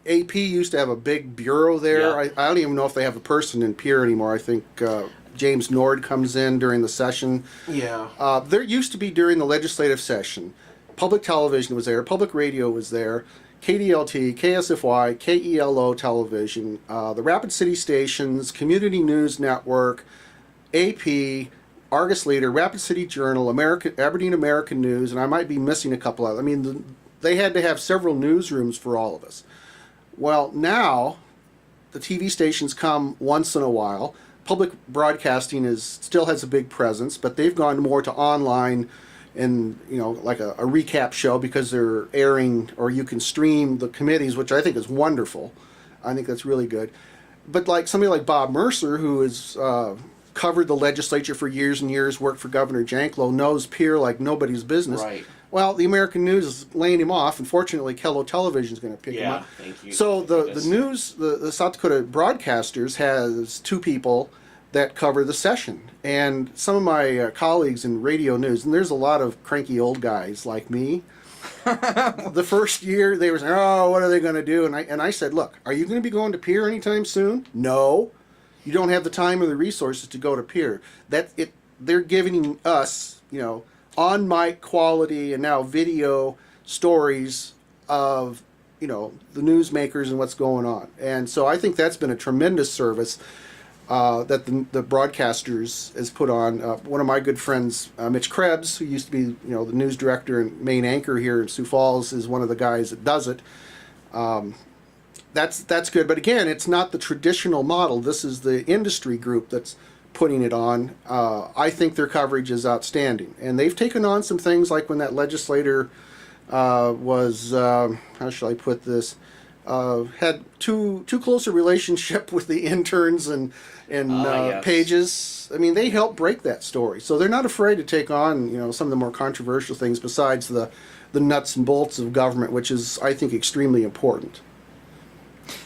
AP used to have a big bureau there. Yeah. I don't even know if they have a person in Pierre anymore. I think James Nord comes in during the session. Yeah. There used to be during the legislative session, public television was there, public radio was there, KDLT, KSFY, KELO television, the Rapid City stations, Community News Network, AP, Argus Leader, Rapid City Journal, Aberdeen American News, and I might be missing a couple of. They had to have several newsrooms for all of us. Well, now the TV stations come once in a while. Public broadcasting still has a big presence, but they've gone more to online and like a recap show, because they're airing, or you can stream the committees, which I think is wonderful. I think that's really good. But like somebody like Bob Mercer, who is covered the legislature for years and years, worked for Governor Janklow, knows Pierre like nobody's business. Right. Well, the American News is laying him off. Unfortunately, KELO Television is going to pick him up. Thank you. So the news, the South Dakota Broadcasters has two people that cover the session. And some of my colleagues in radio news, and there's a lot of cranky old guys like me, the first year they were saying, oh, what are they going to do? And I said, look, are you going to be going to Pierre anytime soon? No. You don't have the time or the resources to go to Pierre. They're giving us, on mic quality and now video stories of, the newsmakers and what's going on. And so I think that's been a tremendous service that the broadcasters has put on. One of my good friends, Mitch Krebs, who used to be, the news director and main anchor here in Sioux Falls, is one of the guys that does it. That's good, but again, it's not the traditional model. This is the industry group that's putting it on. I think their coverage is outstanding, and they've taken on some things like when that legislator was how shall I put this? Had too close a relationship with the interns and Yes. pages. They helped break that story, so they're not afraid to take on some of the more controversial things besides the nuts and bolts of government, which is, I think, extremely important.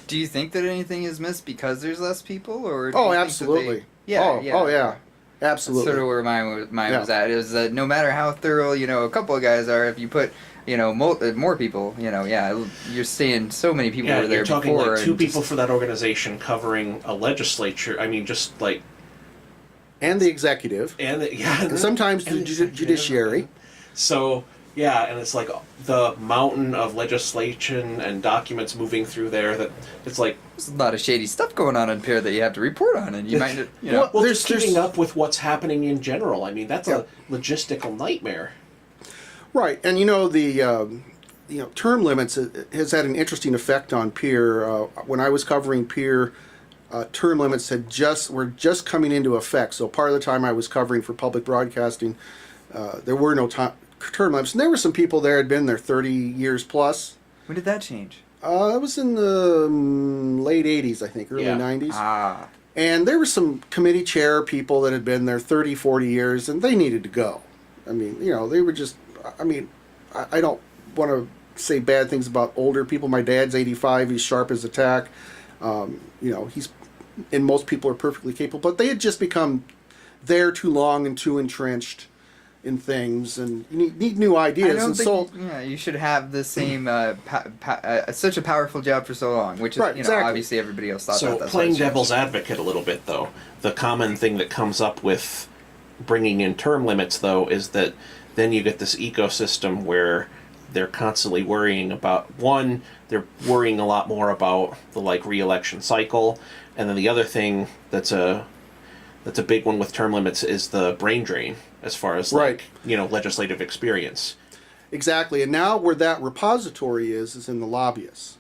Do you think that anything is missed because there's less people, or? Oh, absolutely. Yeah, absolutely. That's sort of where mine was at. Is that no matter how thorough a couple of guys are, if you put more people, you're seeing so many people were there you're talking before. like two people for that organization covering a legislature. Just like, and the executive, and sometimes the judiciary. So. Yeah, and it's like the mountain of legislation and documents moving through there that it's like... There's a lot of shady stuff going on in Pierre that you have to report on, and you might, Well, there's keeping up with what's happening in general. That's a logistical nightmare. Right, and the term limits has had an interesting effect on Pierre. When I was covering Pierre term limits were just coming into effect. So part of the time I was covering for public broadcasting, there were no term limits. And there were some people there who had been there 30 years plus. When did that change? It was in the late 80s, I think, early 90s. Ah. And there were some committee chair people that had been there 30, 40 years, and they needed to go. I mean, they were just, I don't want to say bad things about older people. My dad's 85, he's sharp as a tack. And most people are perfectly capable, but they had just become there too long and too entrenched in things, and you need new ideas. I don't think you should have the same such a powerful job for so long, which is right, exactly. Obviously everybody else thought so that. That's playing devil's advocate a little bit, though, the common thing that comes up with bringing in term limits, though, is that then you get this ecosystem where they're constantly worrying about they're worrying a lot more about the re-election cycle, and then the other thing that's a big one with term limits is the brain drain as far as legislative experience. Exactly, and now where that repository is in the lobbyists.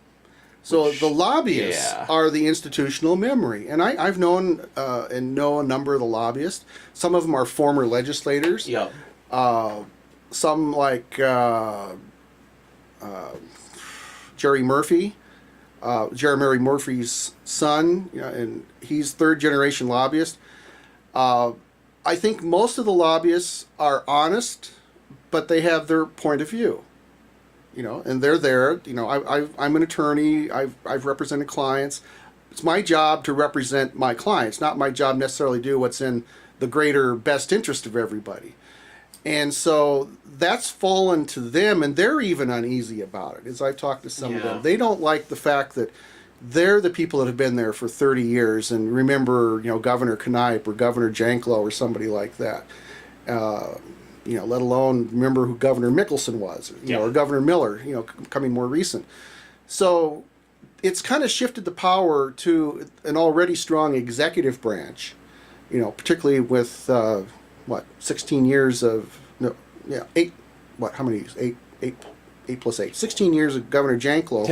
So the lobbyists are the institutional memory, and I've known and know a number of the lobbyists. Some of them are former legislators. Yeah. Some like Jerry Murphy, Jerry Murphy's son, and he's third generation lobbyist. I think most of the lobbyists are honest, but they have their point of view, and they're there. I'm an attorney. I've represented clients. It's my job to represent my clients, not my job necessarily to do what's in the greater best interest of everybody. And so that's fallen to them, and they're even uneasy about it. As I've talked to some of them, they don't like the fact that they're the people that have been there for 30 years and remember, Governor Knipe or Governor Janklow or somebody like that. Let alone remember who Governor Mickelson was, or Governor Miller, coming more recent. So it's kind of shifted the power to an already strong executive branch, particularly with 16 years of, how many years? 8 plus 8. 16 years of Governor Janklow.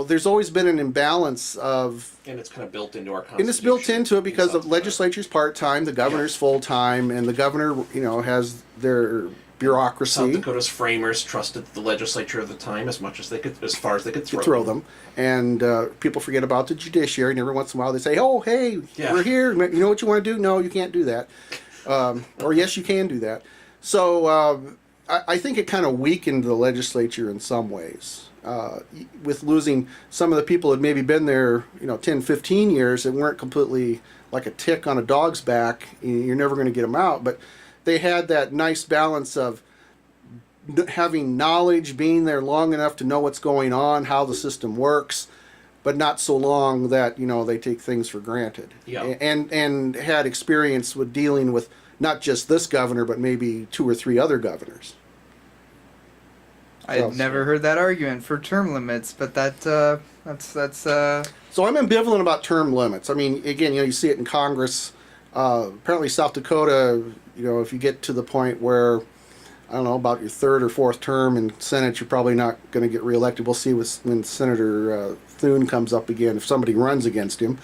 There's always been an imbalance of... And it's kind of built into our Constitution. And it's built into it because the legislature's part-time, the governor's full-time, and the governor, has their bureaucracy. South Dakota's framers trusted the legislature at the time as far as they could throw them. And people forget about the judiciary, and every once in a while they say, oh, hey, we're here. You know what you want to do? No, you can't do that. Or yes, you can do that. So I think it kind of weakened the legislature in some ways. With losing some of the people that maybe been there, 10, 15 years, and weren't completely like a tick on a dog's back. You're never going to get them out. But they had that nice balance of having knowledge, being there long enough to know what's going on, how the system works, but not so long that, they take things for granted. Yeah. And had experience with dealing with not just this governor, but maybe 2 or 3 other governors. I've never heard that argument for term limits, but that's. So I'm ambivalent about term limits. I mean, again, you see it in Congress. Apparently, South Dakota, if you get to the point where, I don't know, about your 3rd or 4th term in Senate, you're probably not going to get reelected. We'll see when Senator Thune comes up again, if somebody runs against him.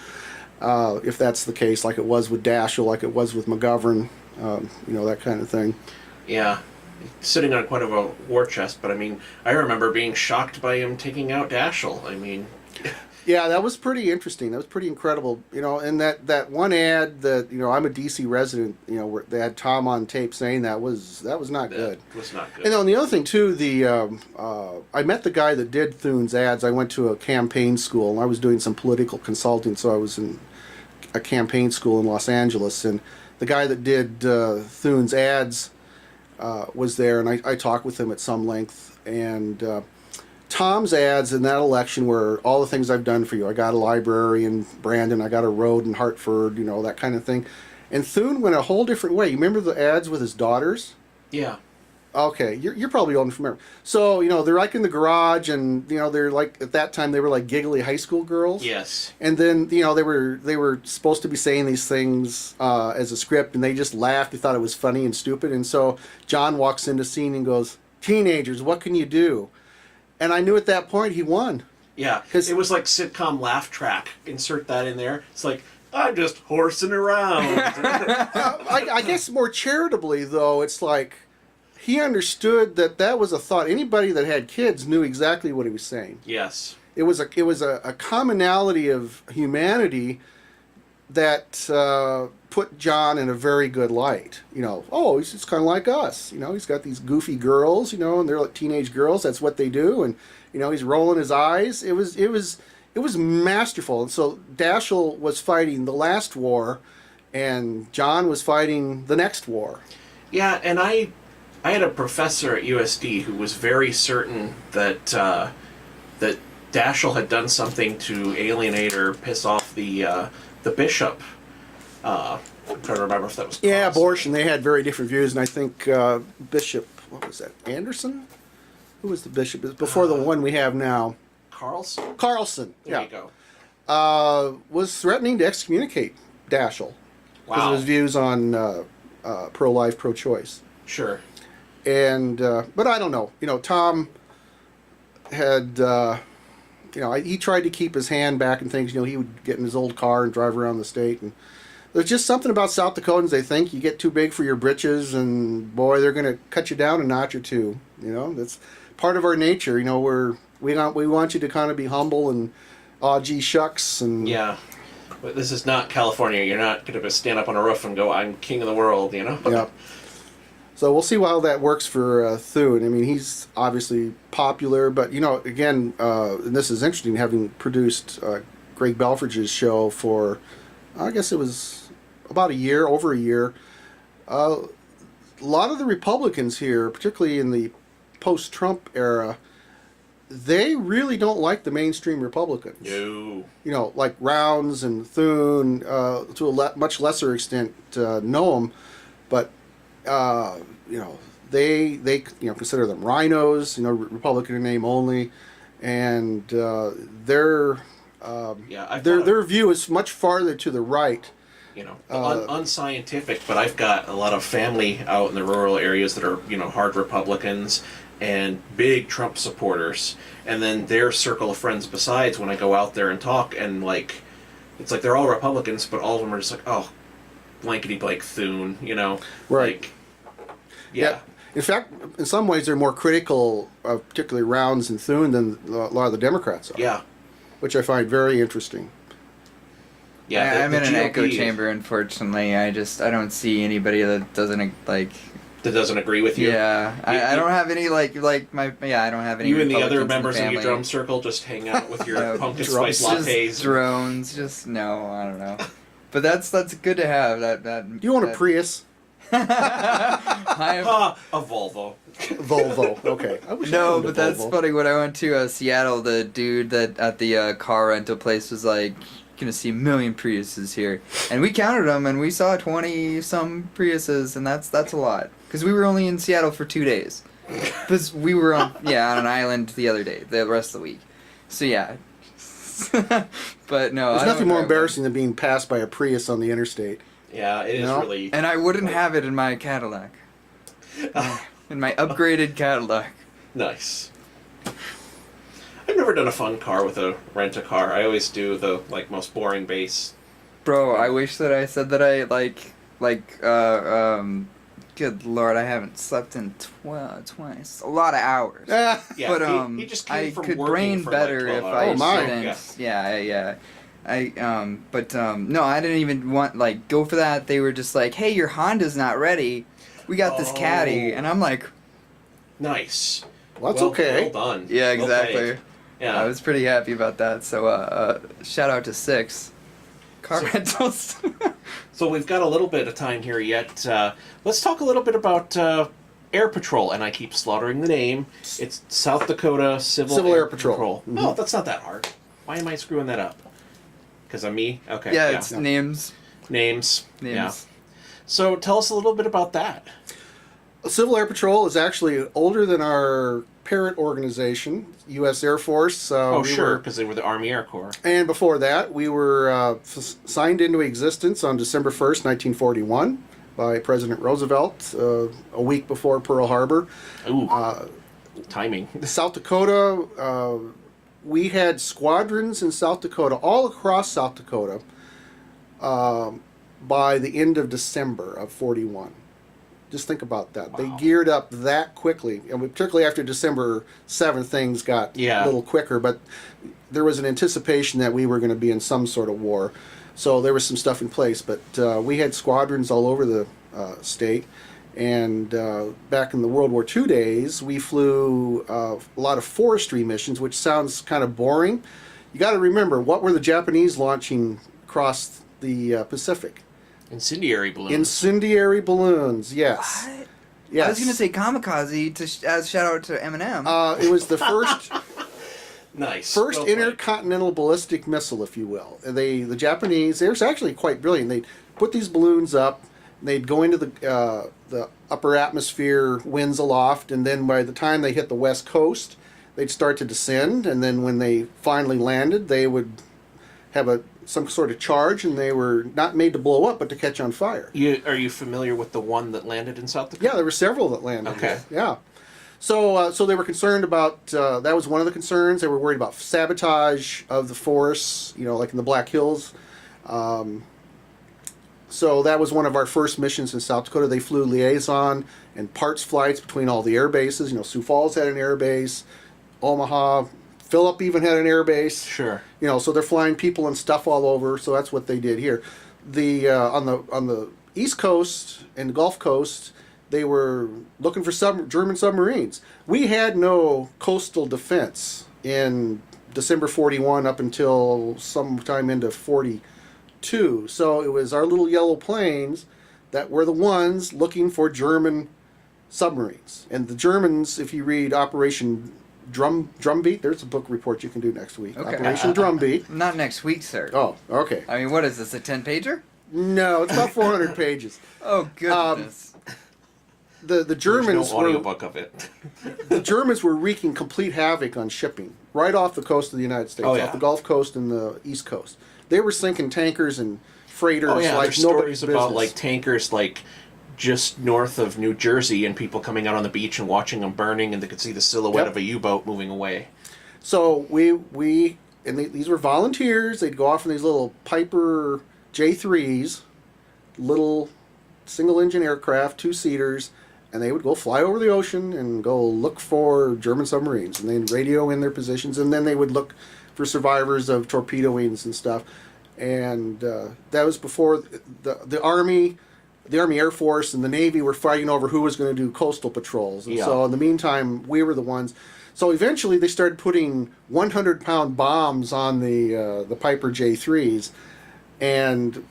If that's the case, like it was with Daschle, like it was with McGovern, that kind of thing. Yeah. Sitting on quite a war chest, but I remember being shocked by him taking out Daschle. Yeah, that was pretty interesting. That was pretty incredible. And that one ad that I'm a DC resident. Where they had Tom on tape saying that was not good. It was not good. And on the other thing too, I met the guy that did Thune's ads. I went to a campaign school, and I was doing some political consulting, so I was in a campaign school in Los Angeles, and the guy that did Thune's ads was there, and I talked with him at some length. And Tom's ads in that election were all the things I've done for you. I got a library in Brandon, I got a road in Hartford, that kind of thing. And Thune went a whole different way. You remember the ads with his daughters? Yeah. Okay, you're probably old enough to remember. So, they're like in the garage, and, they're like, at that time, they were like giggly high school girls. Yes. And then, they were supposed to be saying these things as a script, and they just laughed. They thought it was funny and stupid. And so John walks into the scene and goes, "Teenagers, what can you do?" And I knew at that point he won. Yeah, 'Cause- it was like sitcom laugh track. Insert that in there. It's like, I'm just horsing around. I guess more charitably, though, it's like he understood that was a thought. Anybody that had kids knew exactly what he was saying. Yes. It was a commonality of humanity that put John in a very good light. You know, oh, he's just kind of like us. You know, he's got these goofy girls, you know, and they're like teenage girls. That's what they do. And, you know, he's rolling his eyes. It was masterful. And so Dashiell was fighting the last war, and John was fighting the next war. Yeah, and I had a professor at USD who was very certain that that Dashiell had done something to alienate or piss off the bishop. I'm trying to remember if that was Yeah, Carlson. abortion. They had very different views, and I think Bishop, what was that, Anderson? Who was the bishop? It was before the one we have now. Carlson? Carlson. There yeah. you go. Was threatening to excommunicate Dashiell because Wow. of his views on pro-life, pro-choice. Sure. And but I don't know. You know, Tom had he tried to keep his hand back and things. You know, he would get in his old car and drive around the state. And there's just something about South Dakotans. They think you get too big for your britches, and boy, they're going to cut you down a notch or two. You know, that's part of our nature. You know, we want you to kind of be humble and gee shucks and Yeah. But this is not California. You're not going to stand up on a roof and go, I'm king of the world, you know? Yeah. So we'll see how that works for Thune. I mean, he's obviously popular, but, you know, again, and this is interesting, having produced Greg Belfridge's show for, I guess it was about over a year. A lot of the Republicans here, particularly in the post-Trump era, they really don't like the mainstream Republicans. No. You know, like Rounds and Thune, to a much lesser extent, Noam, but you know, they consider them rhinos. You know, Republican in name only, and their view is much farther to the right. You know, unscientific, but I've got a lot of family out in the rural areas that are, you know, hard Republicans and big Trump supporters, and then their circle of friends besides when I go out there and talk, and like, it's like they're all Republicans, but all of them are just like, oh, blankety blank Thune, you know? Right. Like, yeah. In fact, in some ways, they're more critical of particularly Rounds and Thune than a lot of the Democrats are. Yeah. Which I find very interesting. Yeah, I'm in an echo chamber, unfortunately. I don't see anybody that doesn't that doesn't agree with you. Yeah, I don't have any I don't have any. You and the other Republicans members in of the your family. drum circle just hang out with your No, pumpkin spice lattes. Just drones, just no, I don't know. But that's good to have. That You want a Prius? I A Volvo. Volvo. Okay. I wish I no, owned a but that's Volvo. funny. When I went to Seattle, the dude that at the car rental place was like, "Gonna see a million Priuses here," and we counted them, and we saw 20-some Priuses, and that's a lot because we were only in Seattle for 2 days. Because we were on an island the other day, the rest of the week. So yeah. But no, There's I nothing don't more drive one. embarrassing than being passed by a Prius on the interstate. Yeah, it is No. really. And I wouldn't have it in my Cadillac. In my upgraded Cadillac. Nice. I've never done a fun car with a rent-a-car. I always do the most boring base. Bro, I wish that I said that I good lord, I haven't slept in 20 a lot of hours. Yeah, But he just came I from could working brain for, better 12 if hours. I Oh, my. didn't. Yeah. No, I didn't even want go for that. They were just like, "Hey, your Honda's not ready. We got this caddy," and I'm like, Nice. Well, that's okay. Well done. "Yeah, Well exactly." played. Yeah. I was pretty happy about that. So, shout out to Six Car Rentals. So we've got a little bit of time here yet. Let's talk a little bit about Air Patrol, and I keep slaughtering the name. It's South Dakota Civil Air Patrol. Mm-hmm. No, that's not that hard. Why am I screwing that up? Because I'm me? Okay. Yeah, it's names. Names. Names. Yeah. So tell us a little bit about that. Civil Air Patrol is actually older than our parent organization, U.S. Air Force. Oh, sure, because they were the Army Air Corps. And before that, we were signed into existence on December 1st, 1941 by President Roosevelt, a week before Pearl Harbor. Ooh, timing. South Dakota we had squadrons in South Dakota, all across South Dakota, by the end of December of 41. Just think about that. Wow. They geared up that quickly, and particularly after December 7th, things got a little quicker. But there was an anticipation that we were going to be in some sort of war, so there was some stuff in place. But we had squadrons all over the state, and back in the World War II days, we flew a lot of forestry missions, which sounds kind of boring. You got to remember, what were the Japanese launching across the Pacific? Incendiary balloons. Incendiary balloons, yes. What? Yes. I was gonna say kamikaze as shout out to Eminem. It was the first Nice. first Well played. intercontinental ballistic missile, if you will. The Japanese, they were actually quite brilliant. They'd put these balloons up, they'd go into the upper atmosphere, winds aloft, and then by the time they hit the west coast, they'd start to descend, and then when they finally landed, they would have some sort of charge, and they were not made to blow up, but to catch on fire. Are you familiar with the one that landed in South Dakota? Yeah, there were several that landed. Okay. Yeah. So they were concerned about, that was one of the concerns. They were worried about sabotage of the forests, like in the Black Hills. So that was one of our first missions in South Dakota. They flew liaison and parts flights between all the air bases. Sioux Falls had an air base, Omaha, Phillip even had an air base. Sure. So they're flying people and stuff all over. So that's what they did here. On the East Coast and the Gulf Coast, they were looking for German submarines. We had no coastal defense in December 41 up until sometime into 42. So it was our little yellow planes that were the ones looking for German submarines. And the Germans, if you read Operation Drumbeat, there's a book report you can do next week. Okay. Operation Drumbeat. Not next week, sir. Oh, okay. I mean, what is this, a 10-pager? No, it's about 400 pages. Oh, goodness. The Germans There's no audiobook of it. the Germans were wreaking complete havoc on shipping right off the coast of the United States, off the Gulf Coast and the East Coast. They were sinking tankers and freighters like there's nobody's stories about business. tankers just north of New Jersey and people coming out on the beach and watching them burning, and they could see the silhouette of a U-boat moving away. So these were volunteers. They'd go off in these little Piper J3s, little single-engine aircraft, two-seaters, and they would go fly over the ocean and go look for German submarines, and they'd radio in their positions, and then they would look for survivors of torpedoings and stuff. And that was before the Army Air Force and the Navy were fighting over who was going to do coastal patrols. And so in the meantime, we were the ones. So eventually they started putting 100-pound bombs on the Piper J3s, and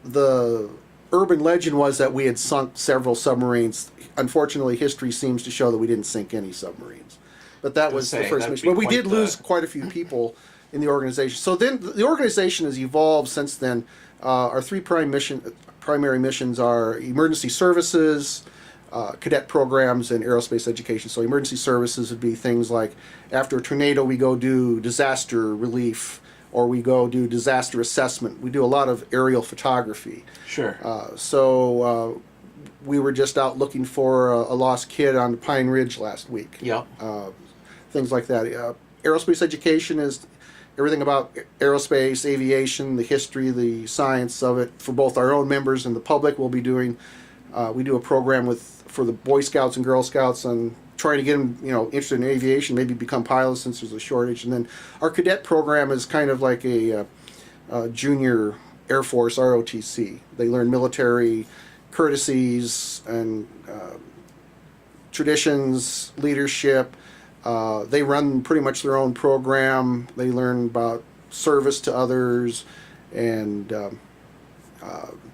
the urban legend was that we had sunk several submarines. Unfortunately, history seems to show that we didn't sink any submarines. But that was the first mission. But we did lose quite a few people in the organization. So then the organization has evolved since then. Our three primary missions are emergency services, cadet programs, and aerospace education. So emergency services would be things like after a tornado we go do disaster relief, or we go do disaster assessment. We do a lot of aerial photography. Sure. So we were just out looking for a lost kid on Pine Ridge last week. Yep. Things like that. Aerospace education is everything about aerospace, aviation, the history, the science of it for both our own members and the public. We'll be doing. We do a program for the Boy Scouts and Girl Scouts on trying to get them, interested in aviation, maybe become pilots since there's a shortage. And then our cadet program is kind of like a junior Air Force ROTC. They learn military courtesies and traditions, leadership. They run pretty much their own program. They learn about service to others, and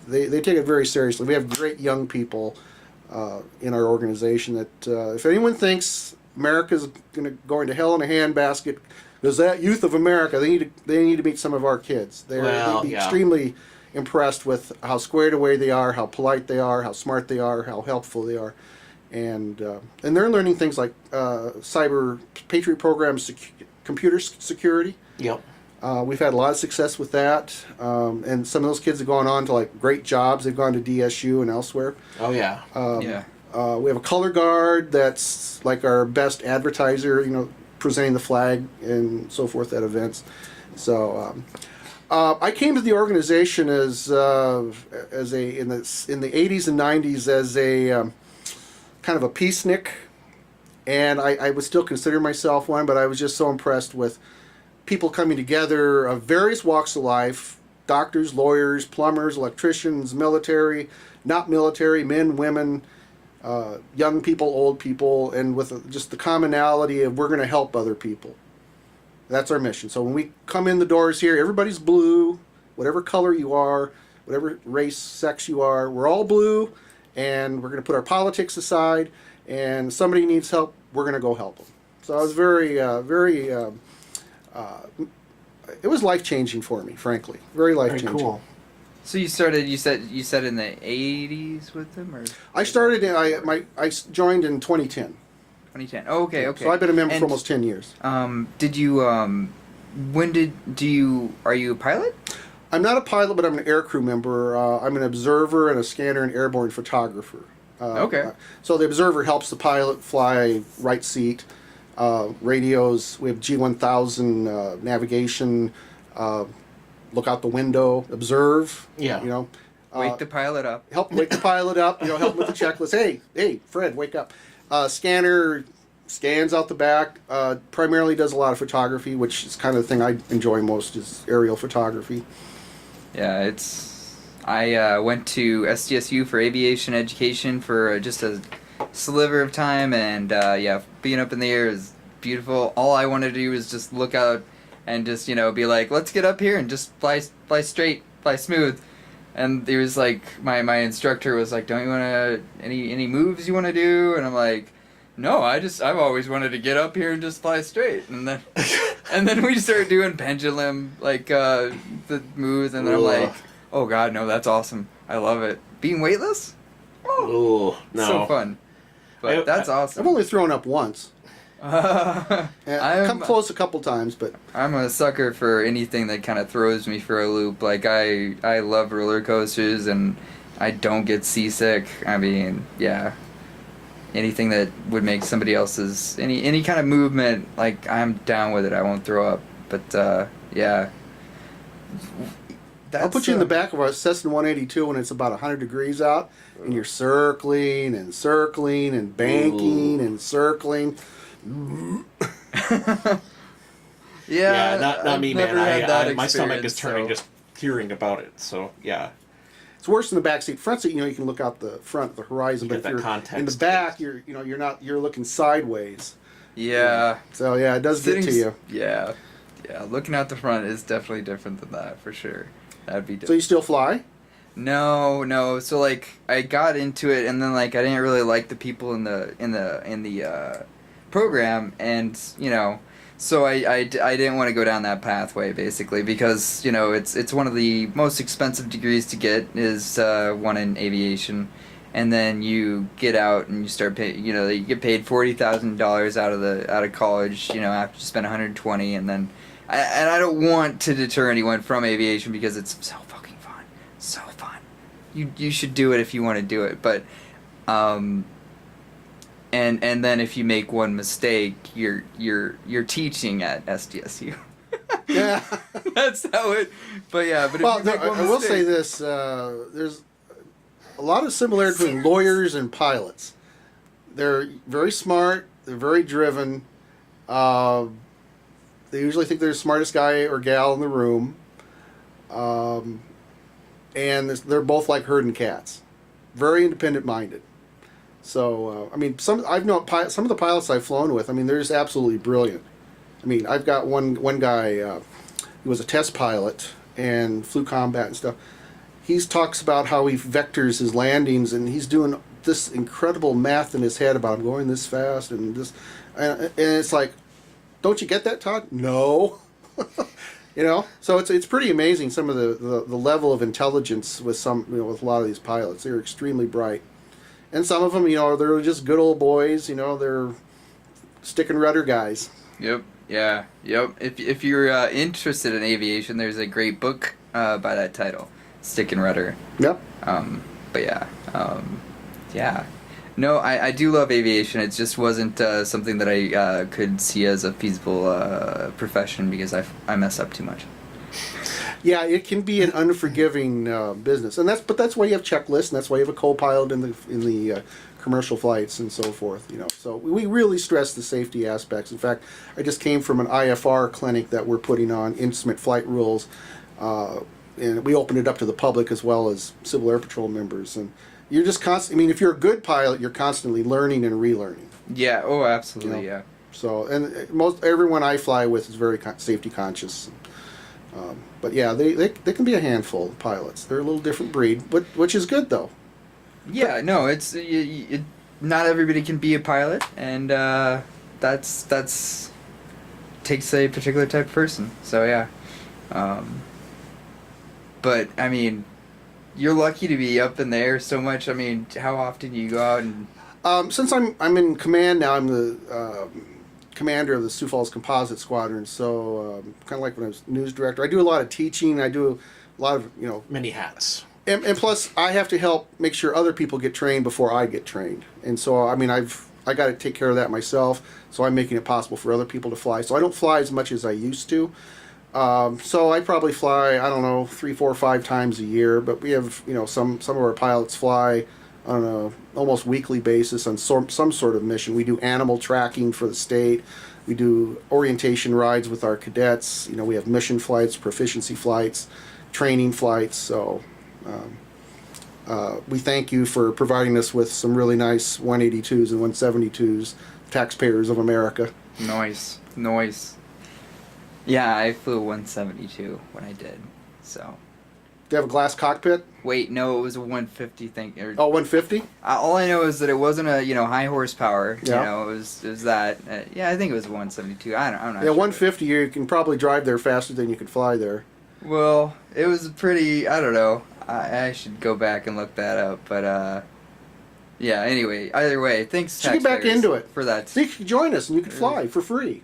they take it very seriously. We have great young people in our organization that if anyone thinks America's going to hell in a handbasket, because that youth of America, they need to meet some of our kids. They'd be extremely impressed with how squared away they are, how polite they are, how smart they are, how helpful they are. And they're learning things like cyber Patriot programs, computer security. Yep. We've had a lot of success with that, and some of those kids have gone on to great jobs. They've gone to DSU and elsewhere. Oh yeah. We have a color guard that's like our best advertiser. presenting the flag and so forth at events. So I came to the organization as a in the 80s and 90s as a kind of a peacenik, and I would still consider myself one, but I was just so impressed with people coming together of various walks of life: doctors, lawyers, plumbers, electricians, military, not military, men, women, young people, old people, and with just the commonality of we're going to help other people. That's our mission. So when we come in the doors here, everybody's blue, whatever color you are, whatever race, sex you are, we're all blue, and we're going to put our politics aside, and somebody needs help, we're going to go help them. So I was it was life-changing for me, frankly. Very life-changing. Very cool. So you started. You said in the 80s with them, or I started. I joined in 2010. 2010. Oh, okay. So I've been a member for almost 10 years. Did you? Are you a pilot? I'm not a pilot, but I'm an aircrew member. I'm an observer and a scanner and airborne photographer. Okay. So the observer helps the pilot fly right seat. Radios. We have G1000 navigation. Look out the window. Observe. Yeah. You know. Wake the pilot up. Help wake the pilot up. You know, help with the checklist. Hey, Fred, wake up. Scanner scans out the back. Primarily does a lot of photography, which is kind of the thing I enjoy most, is aerial photography. Yeah, I went to SDSU for aviation education for just a sliver of time, and being up in the air is beautiful. All I wanted to do was just look out and just be like, let's get up here and just fly straight, fly smooth. And there was like my instructor was like, don't you want to any moves you want to do? And I'm like, no, I've always wanted to get up here and just fly straight. And then we started doing pendulum, like the moves, and then I'm like, oh god, no, that's awesome. I love it. Being weightless? Oh, no. So fun. But that's awesome. I've only thrown up once. I've come close a couple times, but I'm a sucker for anything that kind of throws me for a loop. Like I love roller coasters, and I don't get seasick. I mean, yeah, anything that would make somebody else's any kind of movement, like I'm down with it. I won't throw up. But yeah, I'll put you in the back of our Cessna 182 when it's about 100 degrees out, and you're circling and circling and banking and circling. Yeah, not me, man. My stomach is experience, turning so. just hearing about it. So yeah, It's worse in the back seat. Front seat, you can look out the front, the horizon, but if you're in the back, you're looking sideways. Yeah. So yeah, it does get to you. Yeah. Looking out the front is definitely different than that for sure. That'd be different. So you still fly? No. So like I got into it, and then like I didn't really like the people in the program, and so I didn't want to go down that pathway basically, because it's one of the most expensive degrees to get is one in aviation, and then you get out and you start pay you get paid $40,000 out of college after you spend $120, and then I don't want to deter anyone from aviation because it's so fucking fun. So fun. You should do it if you want to do it. But and then if you make one mistake, you're teaching at SDSU. Yeah. That's how it. But yeah, but Well, if you make one I will mistake, say this: there's a lot of similarity between lawyers and pilots. They're very smart. They're very driven. They usually think they're the smartest guy or gal in the room. And they're both like herding cats. Very independent-minded. So, some of the pilots I've flown with, they're just absolutely brilliant. I've got one guy, he was a test pilot and flew combat and stuff. He talks about how he vectors his landings, and he's doing this incredible math in his head about him going this fast and this, and it's like, don't you get that, Todd? No. So it's pretty amazing some of the level of intelligence with with a lot of these pilots. They're extremely bright, and some of them they're just good old boys. They're stick and rudder guys. Yep. Yeah. Yep. If you're interested in aviation, there's a great book by that title, Stick and Rudder. Yep. But yeah. Yeah. No, I do love aviation. It just wasn't something that I could see as a feasible profession because I mess up too much. Yeah, it can be an unforgiving business, and that's why you have checklists, and that's why you have a co-pilot in the commercial flights and so forth. So we really stress the safety aspects. In fact, I just came from an IFR clinic that we're putting on instrument flight rules, and we opened it up to the public as well as Civil Air Patrol members. And you're just if you're a good pilot, you're constantly learning and relearning. Yeah. Oh, absolutely. Yeah. So, and everyone I fly with is very safety conscious. But yeah, they can be a handful of pilots. They're a little different breed, but which is good though. Yeah, no, it's not everybody can be a pilot, and that's takes a particular type of person. So yeah, but I mean, you're lucky to be up in the air so much. I mean, how often do you go out and? Since I'm in command now, I'm the commander of the Sioux Falls Composite Squadron. So kind of like when I was news director, I do a lot of teaching. I do a lot of many hats. And plus, I have to help make sure other people get trained before I get trained. And so, I mean, I got to take care of that myself. So I'm making it possible for other people to fly. So I don't fly as much as I used to. So I probably fly, I don't know, 3, 4, 5 times a year. But we have, some of our pilots fly on a almost weekly basis on some sort of mission. We do animal tracking for the state. We do orientation rides with our cadets. We have mission flights, proficiency flights, training flights. So. We thank you for providing us with some really nice 182s and 172s, taxpayers of America. Noise. Yeah, I flew 172 when I did, so. Do you have a glass cockpit? Wait, no, it was a 150 thing. 150? All I know is that it wasn't a high horsepower. Yeah. It was that. Yeah, I think it was 172. I'm not. Yeah, sure. 150. You can probably drive there faster than you could fly there. Well, it was pretty. I don't know. I should go back and look that up, but yeah. Anyway, either way, thanks. Get back into it for that. So you can join us and you can fly for free.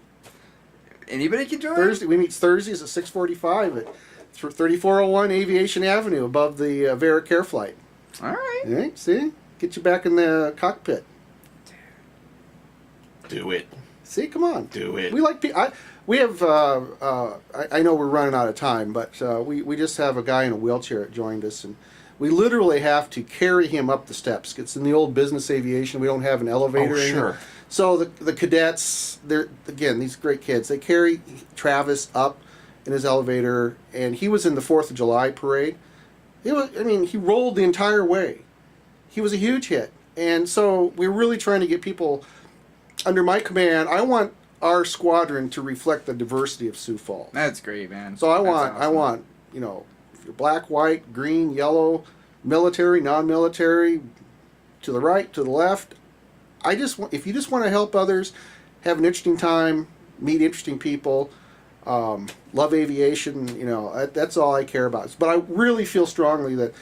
Anybody can join. We meet Thursdays at 6:45 at 3401 Aviation Avenue above the Vera Care Flight. All right. All right. See, get you back in the cockpit. Do it. See, come on. Do it. We like we have. I know we're running out of time, but we just have a guy in a wheelchair that joined us, and we literally have to carry him up the steps. It's in the old business aviation. We don't have an elevator. Oh, anymore. sure. So the cadets, they're again these great kids. They carry Travis up in his elevator, and he was in the 4th of July parade. He rolled the entire way. He was a huge hit, and so we're really trying to get people under my command. I want our squadron to reflect the diversity of Sioux Falls. That's great, man. So I That's want, if you're black, white, green, yellow, military, non-military, to the right, to the left. If you just want to help others, have an interesting time, meet interesting people, love aviation, that's all I care about. But I really feel strongly that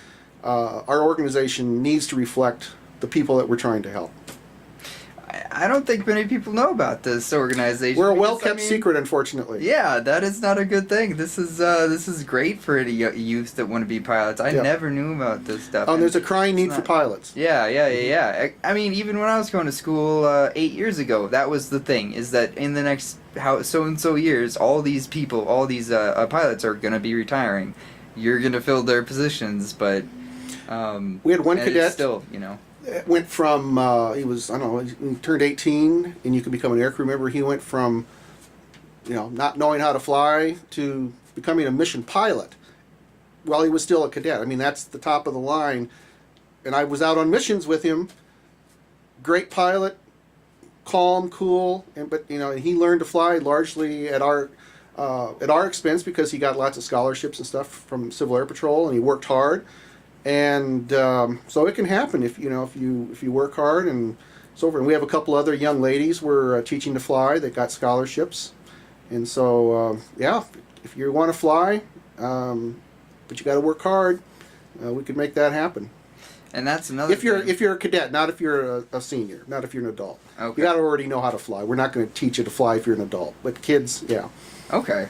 our organization needs to reflect the people that we're trying to help. I don't think many people know about this organization. We're a well-kept secret, unfortunately. Yeah, that is not a good thing. This is great for any youth that want to be pilots. I never knew about this stuff. There's a crying need for pilots. Yeah. I mean, even when I was going to school 8 years ago, that was the thing, is that in the next so-and-so years, all these people, all these pilots are going to be retiring. You're going to fill their positions, but... we had one cadet... Still, went from he turned 18 and you could become an aircrew member. He went from not knowing how to fly to becoming a mission pilot while he was still a cadet. I mean, that's the top of the line. And I was out on missions with him. Great pilot, calm, cool, but he learned to fly largely at our expense because he got lots of scholarships and stuff from Civil Air Patrol, and he worked hard. And so it can happen if you work hard and so forth. And we have a couple other young ladies we're teaching to fly that got scholarships, and so if you want to fly, but you got to work hard, we could make that happen. And that's another. If you're a cadet, not if you're a senior, not if you're an adult. Okay. You got to already know how to fly. We're not going to teach you to fly if you're an adult, but kids, yeah. Okay.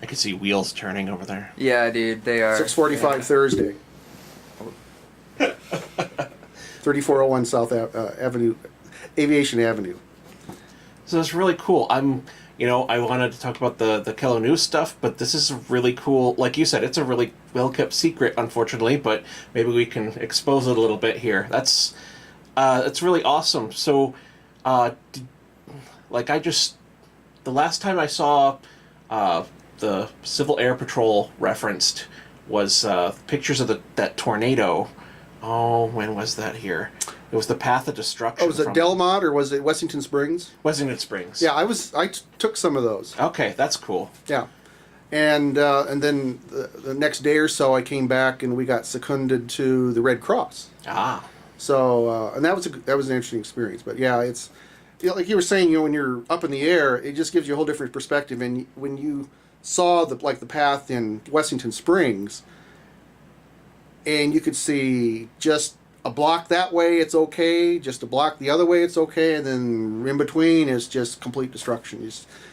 I can see wheels turning over there. Yeah, dude, they are. 6:45 Thursday. 3401 South Avenue, Aviation Avenue. So it's really cool. I wanted to talk about the KELO News stuff, but this is really cool. Like you said, it's a really well-kept secret, unfortunately, but maybe we can expose it a little bit here. It's really awesome. So, the last time I saw the Civil Air Patrol referenced was pictures of that tornado. Oh, when was that here? It was the Path of Destruction. Oh, was it Delmont or was it Wessington Springs? Wessington Springs. Yeah, I took some of those. Okay, that's cool. Yeah, and then the next day or so, I came back and we got seconded to the Red Cross. Ah. So and that was an interesting experience. But yeah, it's like you were saying, when you're up in the air, it just gives you a whole different perspective. And when you saw the path in Wessington Springs, and you could see just a block that way, it's okay. Just a block the other way, it's okay. And then in between is just complete destruction.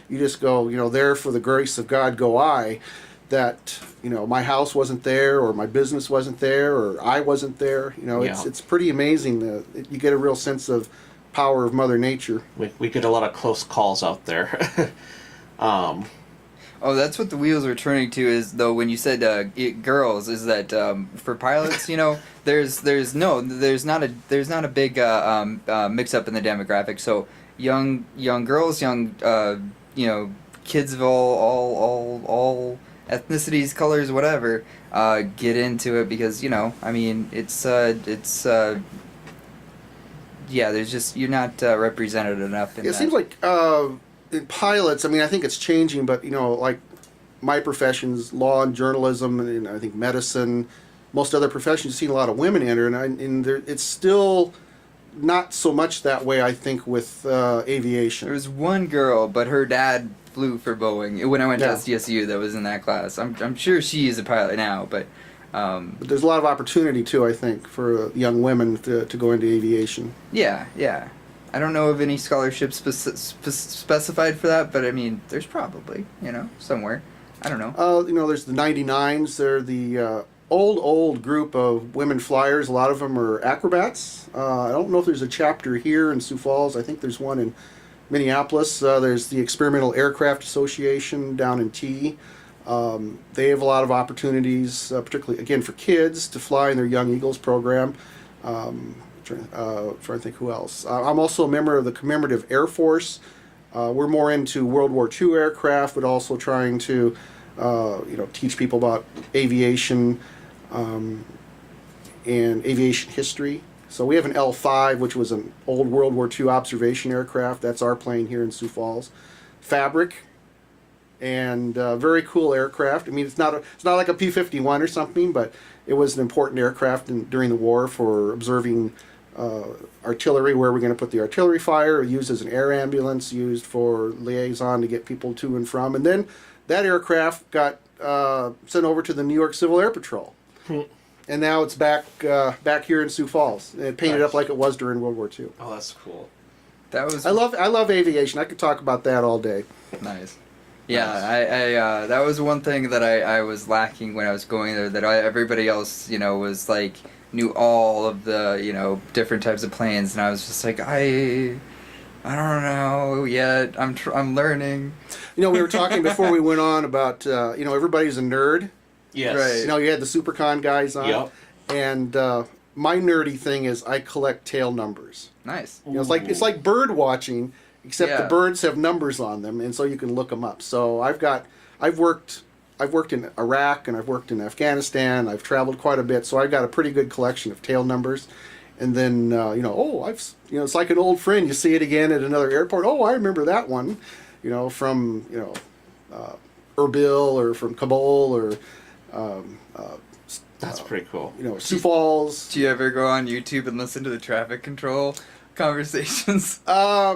You just go, there for the grace of God go I. That my house wasn't there, or my business wasn't there, or I wasn't there. It's pretty amazing. You get a real sense of power of Mother Nature. We get a lot of close calls out there. Oh, that's what the wheels are turning to. Is though when you said girls, is that for pilots? There's not a big mix up in the demographic. So young girls, kids of all ethnicities, colors, whatever, get into it because there's just you're not represented enough. It seems like in pilots, I think it's changing, but like my professions, law and journalism, and I think medicine, most other professions, you've seen a lot of women enter, and it's still not so much that way. I think with aviation, there was one girl, but her dad flew for Boeing when I went to SDSU. That was in that class. I'm sure she is a pilot now, but there's a lot of opportunity too. I think for young women to go into aviation. Yeah. I don't know of any scholarships specified for that, but there's probably, somewhere. I don't know. There's the 99s. They're the old group of women flyers. A lot of them are acrobats. I don't know if there's a chapter here in Sioux Falls. I think there's one in Minneapolis. There's the Experimental Aircraft Association down in T. They have a lot of opportunities, particularly, again, for kids to fly in their Young Eagles program. Trying to think who else. I'm also a member of the Commemorative Air Force. We're more into World War II aircraft, but also trying to, teach people about aviation and aviation history. So we have an L5, which was an old World War II observation aircraft. That's our plane here in Sioux Falls. Fabric, and very cool aircraft. It's not like a P-51 or something, but it was an important aircraft during the war for observing artillery, where we're going to put the artillery fire, used as an air ambulance, used for liaison to get people to and from. And then that aircraft got sent over to the New York Civil Air Patrol. And now it's back here in Sioux Falls. And painted up like it was during World War II. Oh, that's cool. I love aviation. I could talk about that all day. Nice. Yeah, I that was one thing that I was lacking when I was going there. That everybody else, was like knew all of the different types of planes, and I was just like I don't know yet. I'm learning. We were talking before we went on about everybody's a nerd. Yes. Right. You had the Siouxpercon guys on. Yep. And my nerdy thing is I collect tail numbers. Nice. It's like bird watching, except the birds have numbers on them, and so you can look them up. So I've worked in Iraq, and I've worked in Afghanistan. I've traveled quite a bit, so I've got a pretty good collection of tail numbers. And then it's like an old friend. You see it again at another airport. Oh, I remember that one. From Erbil or from Kabul or. That's pretty cool. Sioux Falls. Do you ever go on YouTube and listen to the traffic control conversations? I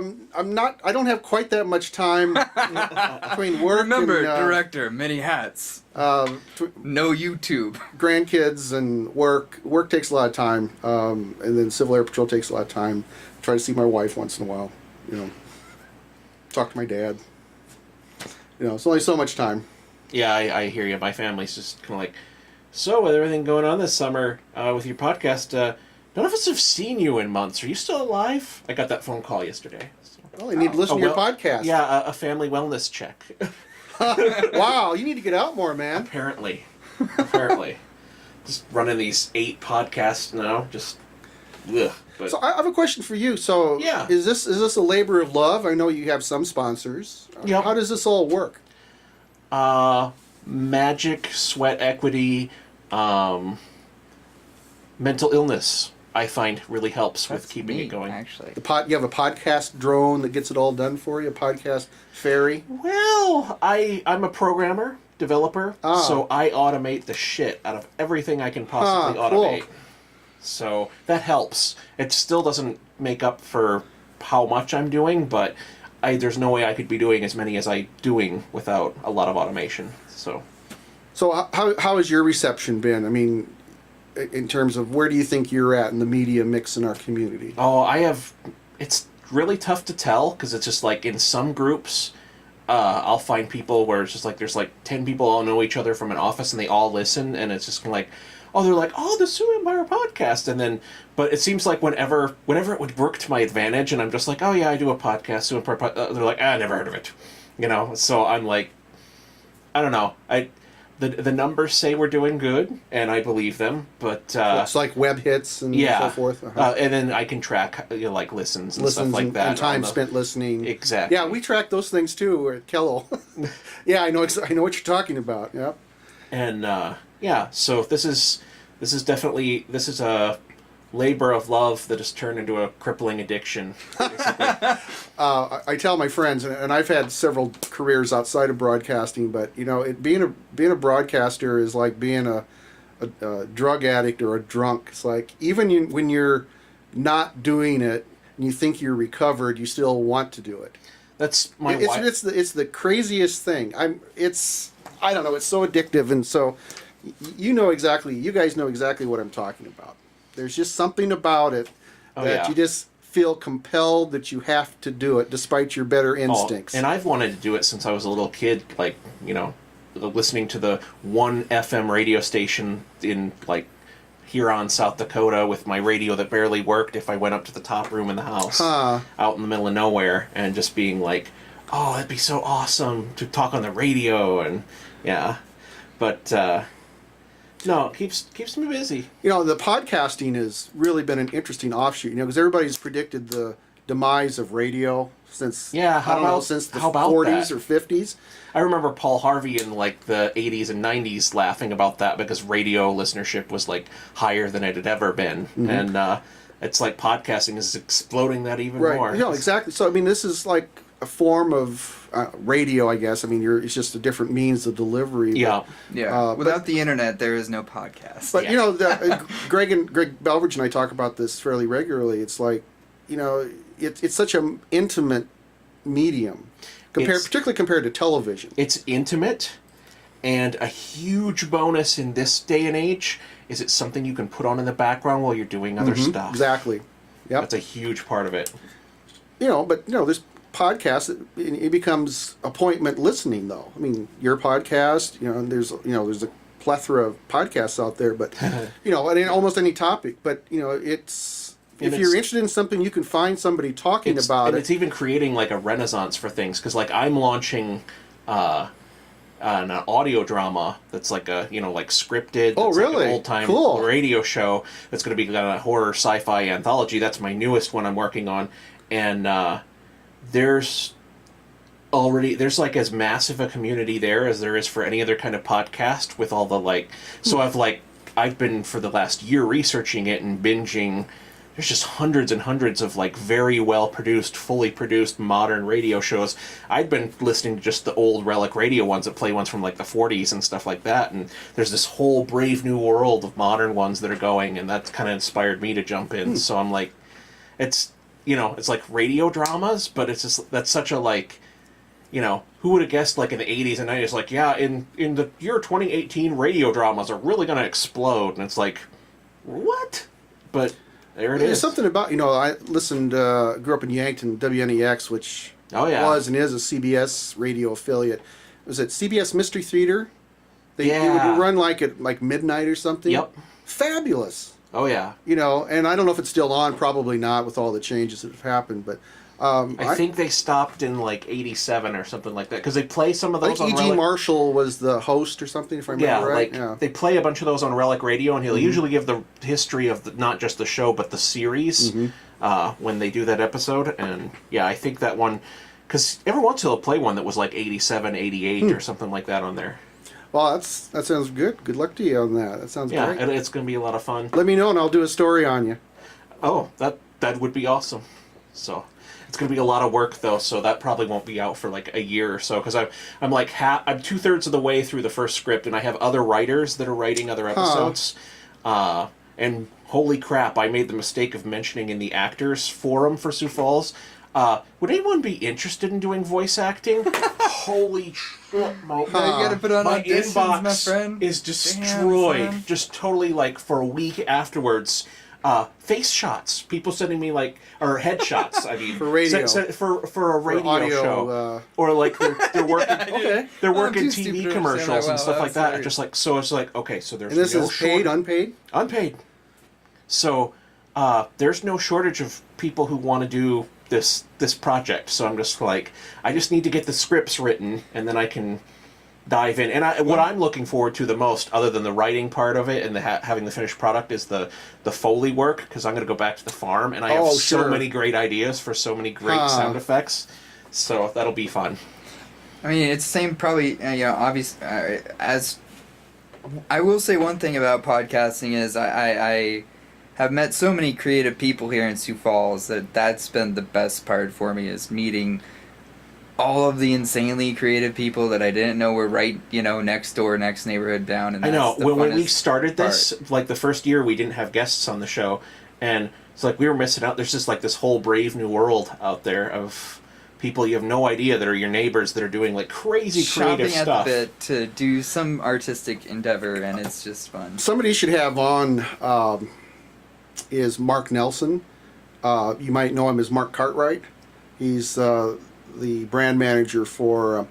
don't have quite that much time between work. Remember, and director, many hats. No YouTube. Grandkids and work. Work takes a lot of time, and then Civil Air Patrol takes a lot of time. Try to see my wife once in a while. Talk to my dad. It's only so much time. Yeah, I hear you. My family's just kind of like, so with everything going on this summer with your podcast, None of us have seen you in months. Are you still alive? I got that phone call yesterday. So. Well, you need to listen to your podcast. Yeah, a family wellness check. Wow, you need to get out more, man. Apparently. Just running these 8 podcasts now. Just, ugh. But, So I have a question for you. So Yeah. is this a labor of love? I know you have some sponsors. Yep. How does this all work? magic, sweat equity, mental illness, I find really helps with keeping it going. Actually, You have a podcast drone that gets it all done for you. A podcast fairy. Well, I'm a programmer, developer, so I automate the shit out of everything I can possibly automate. Cool. So that helps. It still doesn't make up for how much I'm doing, but there's no way I could be doing as many as I'm doing without a lot of automation. So how has your reception been? I mean, in terms of where do you think you're at in the media mix in our community? It's really tough to tell because it's just like in some groups, I'll find people where it's just like there's like 10 people all know each other from an office and they all listen, and it's just kind of like, they're like, the Sioux Empire podcast, and then, but it seems like whenever it would work to my advantage, and I'm just like, I do a podcast, Sioux Empire they're like, I never heard of it, so I'm like, I don't know, the numbers say we're doing good, and I believe them, but It's like web hits and so forth. And then I can track like listens and stuff like that, and time spent listening. Exactly. Yeah, we track those things too at KELO. Yeah, I know what you're talking about. Yep. And so this is a labor of love that has turned into a crippling addiction. I tell my friends, and I've had several careers outside of broadcasting, but being a broadcaster is like being a drug addict or a drunk. It's like even when you're not doing it and you think you're recovered, you still want to do it. That's my wife. It's the craziest thing. I don't know. It's so addictive, and so you guys know exactly what I'm talking about. There's just something about it that you just feel compelled that you have to do it despite your better instincts. And I've wanted to do it since I was a little kid, like, listening to the one FM radio station in, like, Huron, South Dakota with my radio that barely worked if I went up to the top room in the house out in the middle of nowhere, and just being like, it'd be so awesome to talk on the radio, and but no, it keeps me busy. The podcasting has really been an interesting offshoot, because everybody's predicted the demise of radio since since the 40s or 50s. I remember Paul Harvey in like the 80s and 90s laughing about that because radio listenership was like higher than it had ever been, and it's like podcasting is exploding that even more. Right, exactly. So I mean, this is like a form of radio, I guess. I mean, it's just a different means of delivery. Yeah. Without the internet, there is no podcast. But Greg Belbridge and I talk about this fairly regularly. It's like, it's such an intimate medium, particularly compared to television. It's intimate, and a huge bonus in this day and age is it's something you can put on in the background while you're doing other stuff. Exactly. Yep. That's a huge part of it. This podcast, it becomes appointment listening, though. I mean, your podcast, there's a plethora of podcasts out there, but in almost any topic. But if you're interested in something, you can find somebody talking about it. It's even creating like a renaissance for things, because like I'm launching an audio drama that's like a like scripted. Oh, really? Like an old-time Cool. radio show that's going to be a horror sci-fi anthology. That's my newest one I'm working on, and there's like as massive a community there as there is for any other kind of podcast with all the so I've been for the last year researching it and binging. There's just hundreds and hundreds of very well produced, fully produced modern radio shows. I'd been listening to just the old relic radio ones that play ones from the 40s and stuff like that, and there's this whole brave new world of modern ones that are going, and that's kind of inspired me to jump in. So I'm like, it's like radio dramas, but it's just, that's such a who would have guessed in the 80s and 90s, in the year 2018 radio dramas are really going to explode, and it's like, what? But there it is. There's something about, I listened, grew up in Yankton, WNEX, which was and is a CBS radio affiliate. Was it CBS Mystery Theater? They would run at midnight or something. Yep. Fabulous. Oh, yeah. You know, and I don't know if it's still on. Probably not with all the changes that have happened. But I think they stopped in like 87 or something like that because they play some of I those think on E.G. Relic. Marshall was the host or something, if I remember right. They play a bunch of those on Relic Radio, and he'll usually give the history of not just the show but the series when they do that episode. And yeah, I think that one, because every once in a while they'll play one that was like 87, 88 or something like that on there. Well, that sounds good. Good luck to you on that. That sounds great. Yeah, and it's going to be a lot of fun. Let me know, and I'll do a story on you. Oh, that would be awesome. So it's going to be a lot of work though, so that probably won't be out for like a year or so because I'm like I'm 2/3 of the way through the first script, and I have other writers that are writing other episodes. And holy crap, I made the mistake of mentioning in the actors forum for Sioux Falls. Would anyone be interested in doing voice acting? Holy shit, my inbox my friend. is destroyed. Damn, just totally like for a week afterwards. Face shots. People sending me like, or headshots. I mean, For radio. For a radio audio, show, or like they're working. They're working too stupid TV to commercials understand and stuff that. like that. Hilarious. Just like so, it's like okay, so there's And this no is paid, unpaid? unpaid. So there's no shortage of people who want to do this project. So I'm just like, I just need to get the scripts written, and then I can dive in. And what I'm looking forward to the most, other than the writing part of it and the having the finished product, is the Foley work, because I'm going to go back to the farm, and I have so many great ideas for so many great sound effects. So that'll be fun. I mean, it's the same probably, obvious, as... I will say one thing about podcasting is I have met so many creative people here in Sioux Falls that's been the best part for me, is meeting all of the insanely creative people that I didn't know were right, next door, next neighborhood down. And I know. that's the When we funnest started this, part. like the first year, we didn't have guests on the show, and it's like we were missing out. There's just like this whole brave new world out there of people you have no idea that are your neighbors that are doing like crazy creative Shopping stuff. at the bit to do some artistic endeavor, and it's just fun. Somebody should have on is Mark Nelson. You might know him as Mark Cartwright. He's the brand manager for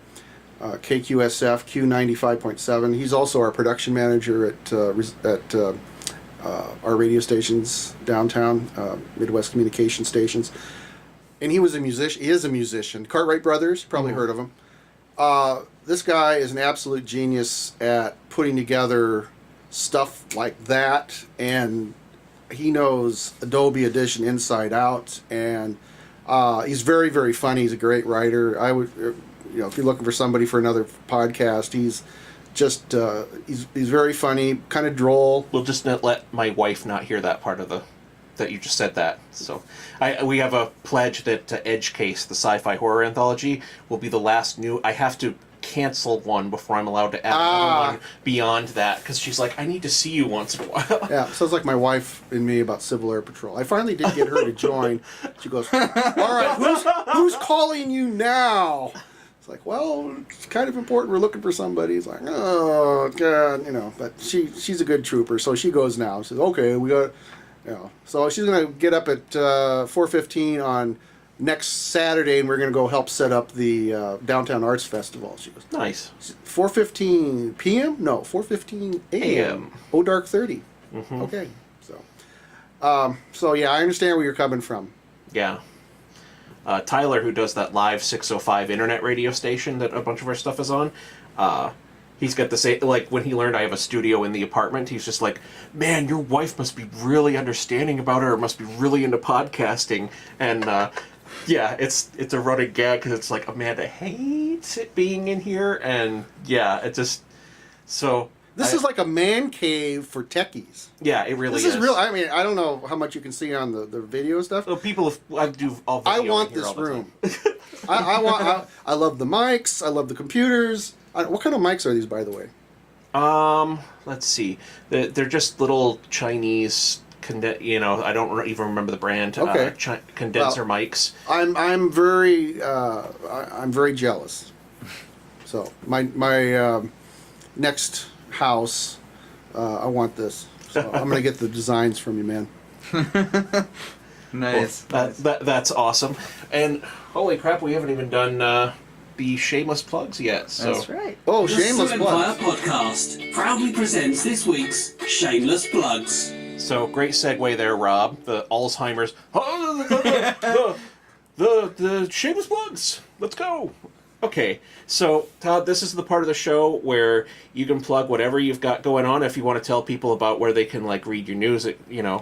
KQSF Q95.7. He's also our production manager at our radio stations downtown, Midwest Communication Stations. And he was a musician. He is a musician. Cartwright Brothers, probably heard of him. This guy is an absolute genius at putting together stuff like that, and he knows Adobe Audition inside out, and he's very, very funny. He's a great writer. I would, if you're looking for somebody for another podcast, he's just he's very funny, kind of droll. We'll just not let my wife not hear that part of that you just said that. So we have a pledge that Edge Case, the sci-fi horror anthology, will be the last new. I have to cancel one before I'm allowed to add another one beyond that, because she's like, I need to see you once in a while. Yeah, sounds like my wife and me about Civil Air Patrol. I finally did get her to join. She goes, all right, who's calling you now? It's like, well, it's kind of important. We're looking for somebody. It's like, oh, God, but she's a good trooper, so she goes now. She says, okay, we got, So she's going to get up at 4:15 on next Saturday, and we're going to go help set up the Downtown Arts Festival. She goes, nice. 4:15 p.m.? No, 4:15 a.m. Oh, dark 30. Mm-hmm. Okay, so yeah, I understand where you're coming from. Yeah. Tyler, who does that live 605 internet radio station that a bunch of our stuff is on, he's got the same, like, when he learned I have a studio in the apartment, he's just like, man, your wife must be really understanding about her, must be really into podcasting. And, yeah, it's a running gag, because it's like, Amanda hates it being in here, and, yeah, it just, so... This is like a man cave for techies. Yeah, it really is. This is real. I mean, I don't know how much you can see on the video stuff. Well, I do all video. I want this room. I love the mics. I love the computers. What kind of mics are these, by the way? Let's see. They're just little Chinese, I don't even remember the brand. Okay. Condenser mics. I'm very jealous. So my next house, I want this. So I'm gonna get the designs from you, man. Nice. Well, that's awesome. And holy crap, we haven't even done the Shameless Plugs yet. So. That's right. Oh, The Shameless Sioux Empire Plugs. Podcast proudly presents this week's Shameless Plugs. So great segue there, Rob. The Alzheimer's. The Shameless Plugs. Let's go. Okay, so Todd, this is the part of the show where you can plug whatever you've got going on. If you want to tell people about where they can read your news,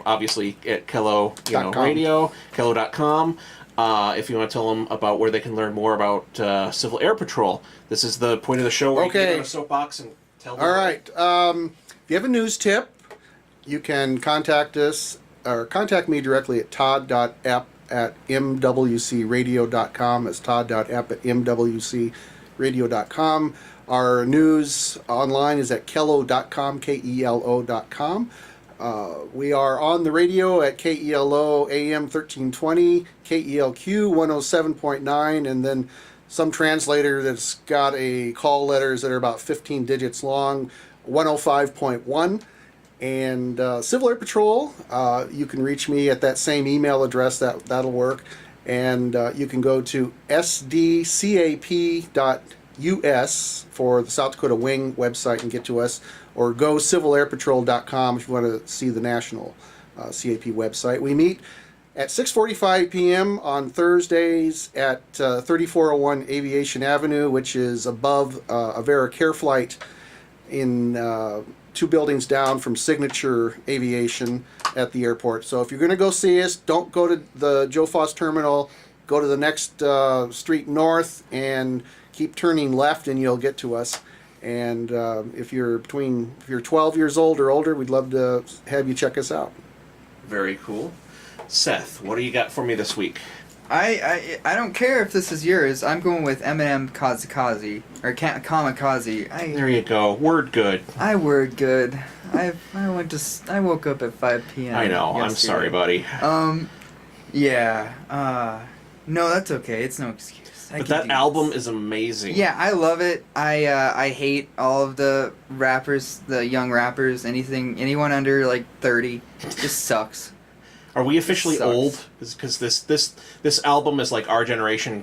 obviously at KELO Radio, KELO.com. If you want to tell them about where they can learn more about Civil Air Patrol, this is the point of the show where you get on a soapbox and tell them. All right. If you have a news tip, you can contact us or contact me directly at todd.epp at mwcradio.com. It's todd.epp at mwcradio.com. Our news online is at kelo.com, KELO.com. We are on the radio at KELO AM 1320, KELQ 107.9, and then some translator that's got a call letters that are about 15 digits long, 105.1. And Civil Air Patrol, you can reach me at that same email address. That'll work. And you can go to sdcap.us for the South Dakota Wing website and get to us, or go civilairpatrol.com if you want to see the national CAP website. We meet at 6:45 p.m. on Thursdays at 3401 Aviation Avenue, which is above Avera Care Flight in 2 buildings down from Signature Aviation at the airport. So if you're going to go see us, don't go to the Joe Foss Terminal. Go to the next street north and keep turning left, and you'll get to us. And if you're 12 years old or older, we'd love to have you check us out. Very cool. Seth, what do you got for me this week? I don't care if this is yours. I'm going with Eminem Kamikaze or Kamikaze. There you go. Word good. I word good. I woke up at 5 p.m. I know. yesterday. I'm sorry, buddy. Yeah. No, that's okay. It's no excuse. But that album is amazing. Yeah, I love it. I hate all of the rappers, the young rappers. Anyone under 30, just sucks. Are we officially old? Because this album is like our generation,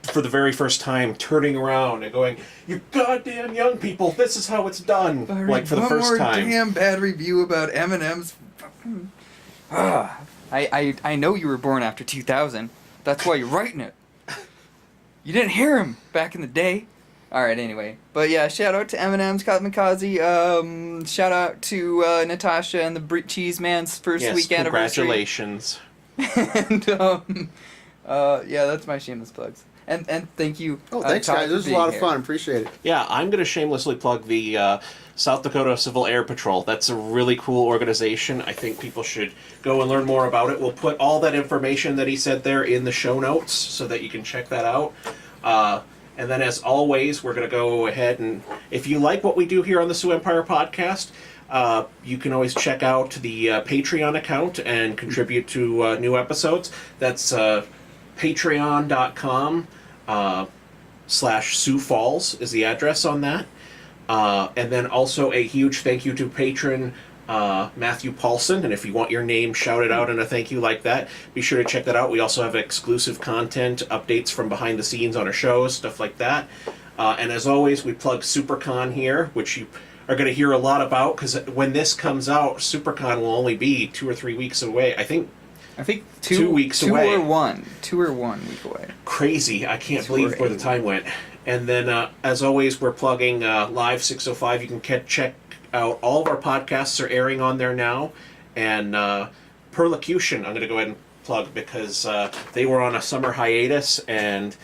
for the very first time, turning around and going, "You goddamn young people, this is how it's done." For the first time. One more damn bad review about Eminem's. I know you were born after 2000. That's why you're writing it. You didn't hear him back in the day. Alright, anyway. But yeah, shout out to Eminem's Kamikaze. Shout out to Natasha and the Cheese Man's first week anniversary. Congratulations. And, yeah, that's my shameless plugs. And thank you. Oh, thanks, guys. This was a lot of fun. Appreciate it. Yeah, I'm going to shamelessly plug the South Dakota Civil Air Patrol. That's a really cool organization. I think people should go and learn more about it. We'll put all that information that he said there in the show notes so that you can check that out. And then, as always, we're going to go ahead and, if you like what we do here on the Sioux Empire Podcast, you can always check out the Patreon account and contribute to new episodes. That's patreon.com /Sioux Falls is the address on that. And then also a huge thank you to patron Matthew Paulson, and if you want your name shouted out in a thank you like that, be sure to check that out. We also have exclusive content, updates from behind the scenes on our shows, stuff like that. And as always, we plug Siouxpercon here, which you are going to hear a lot about, because when this comes out, Siouxpercon will only be 2 or 3 weeks away. I think 2 weeks away. 2 or 1 week away. Crazy. I can't believe where the time went. And then, as always, we're plugging Live 605. You can check out all of our podcasts are airing on there now. And Perlocution, I'm going to go ahead and plug, because they were on a summer hiatus, and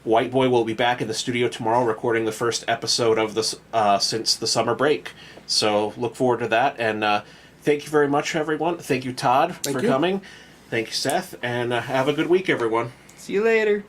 White Boy will be back in the studio tomorrow recording the first episode of this since the summer break. So look forward to that. And thank you very much, everyone. Thank you, Todd, for coming. Thank you, Seth. And have a good week, everyone. See you later.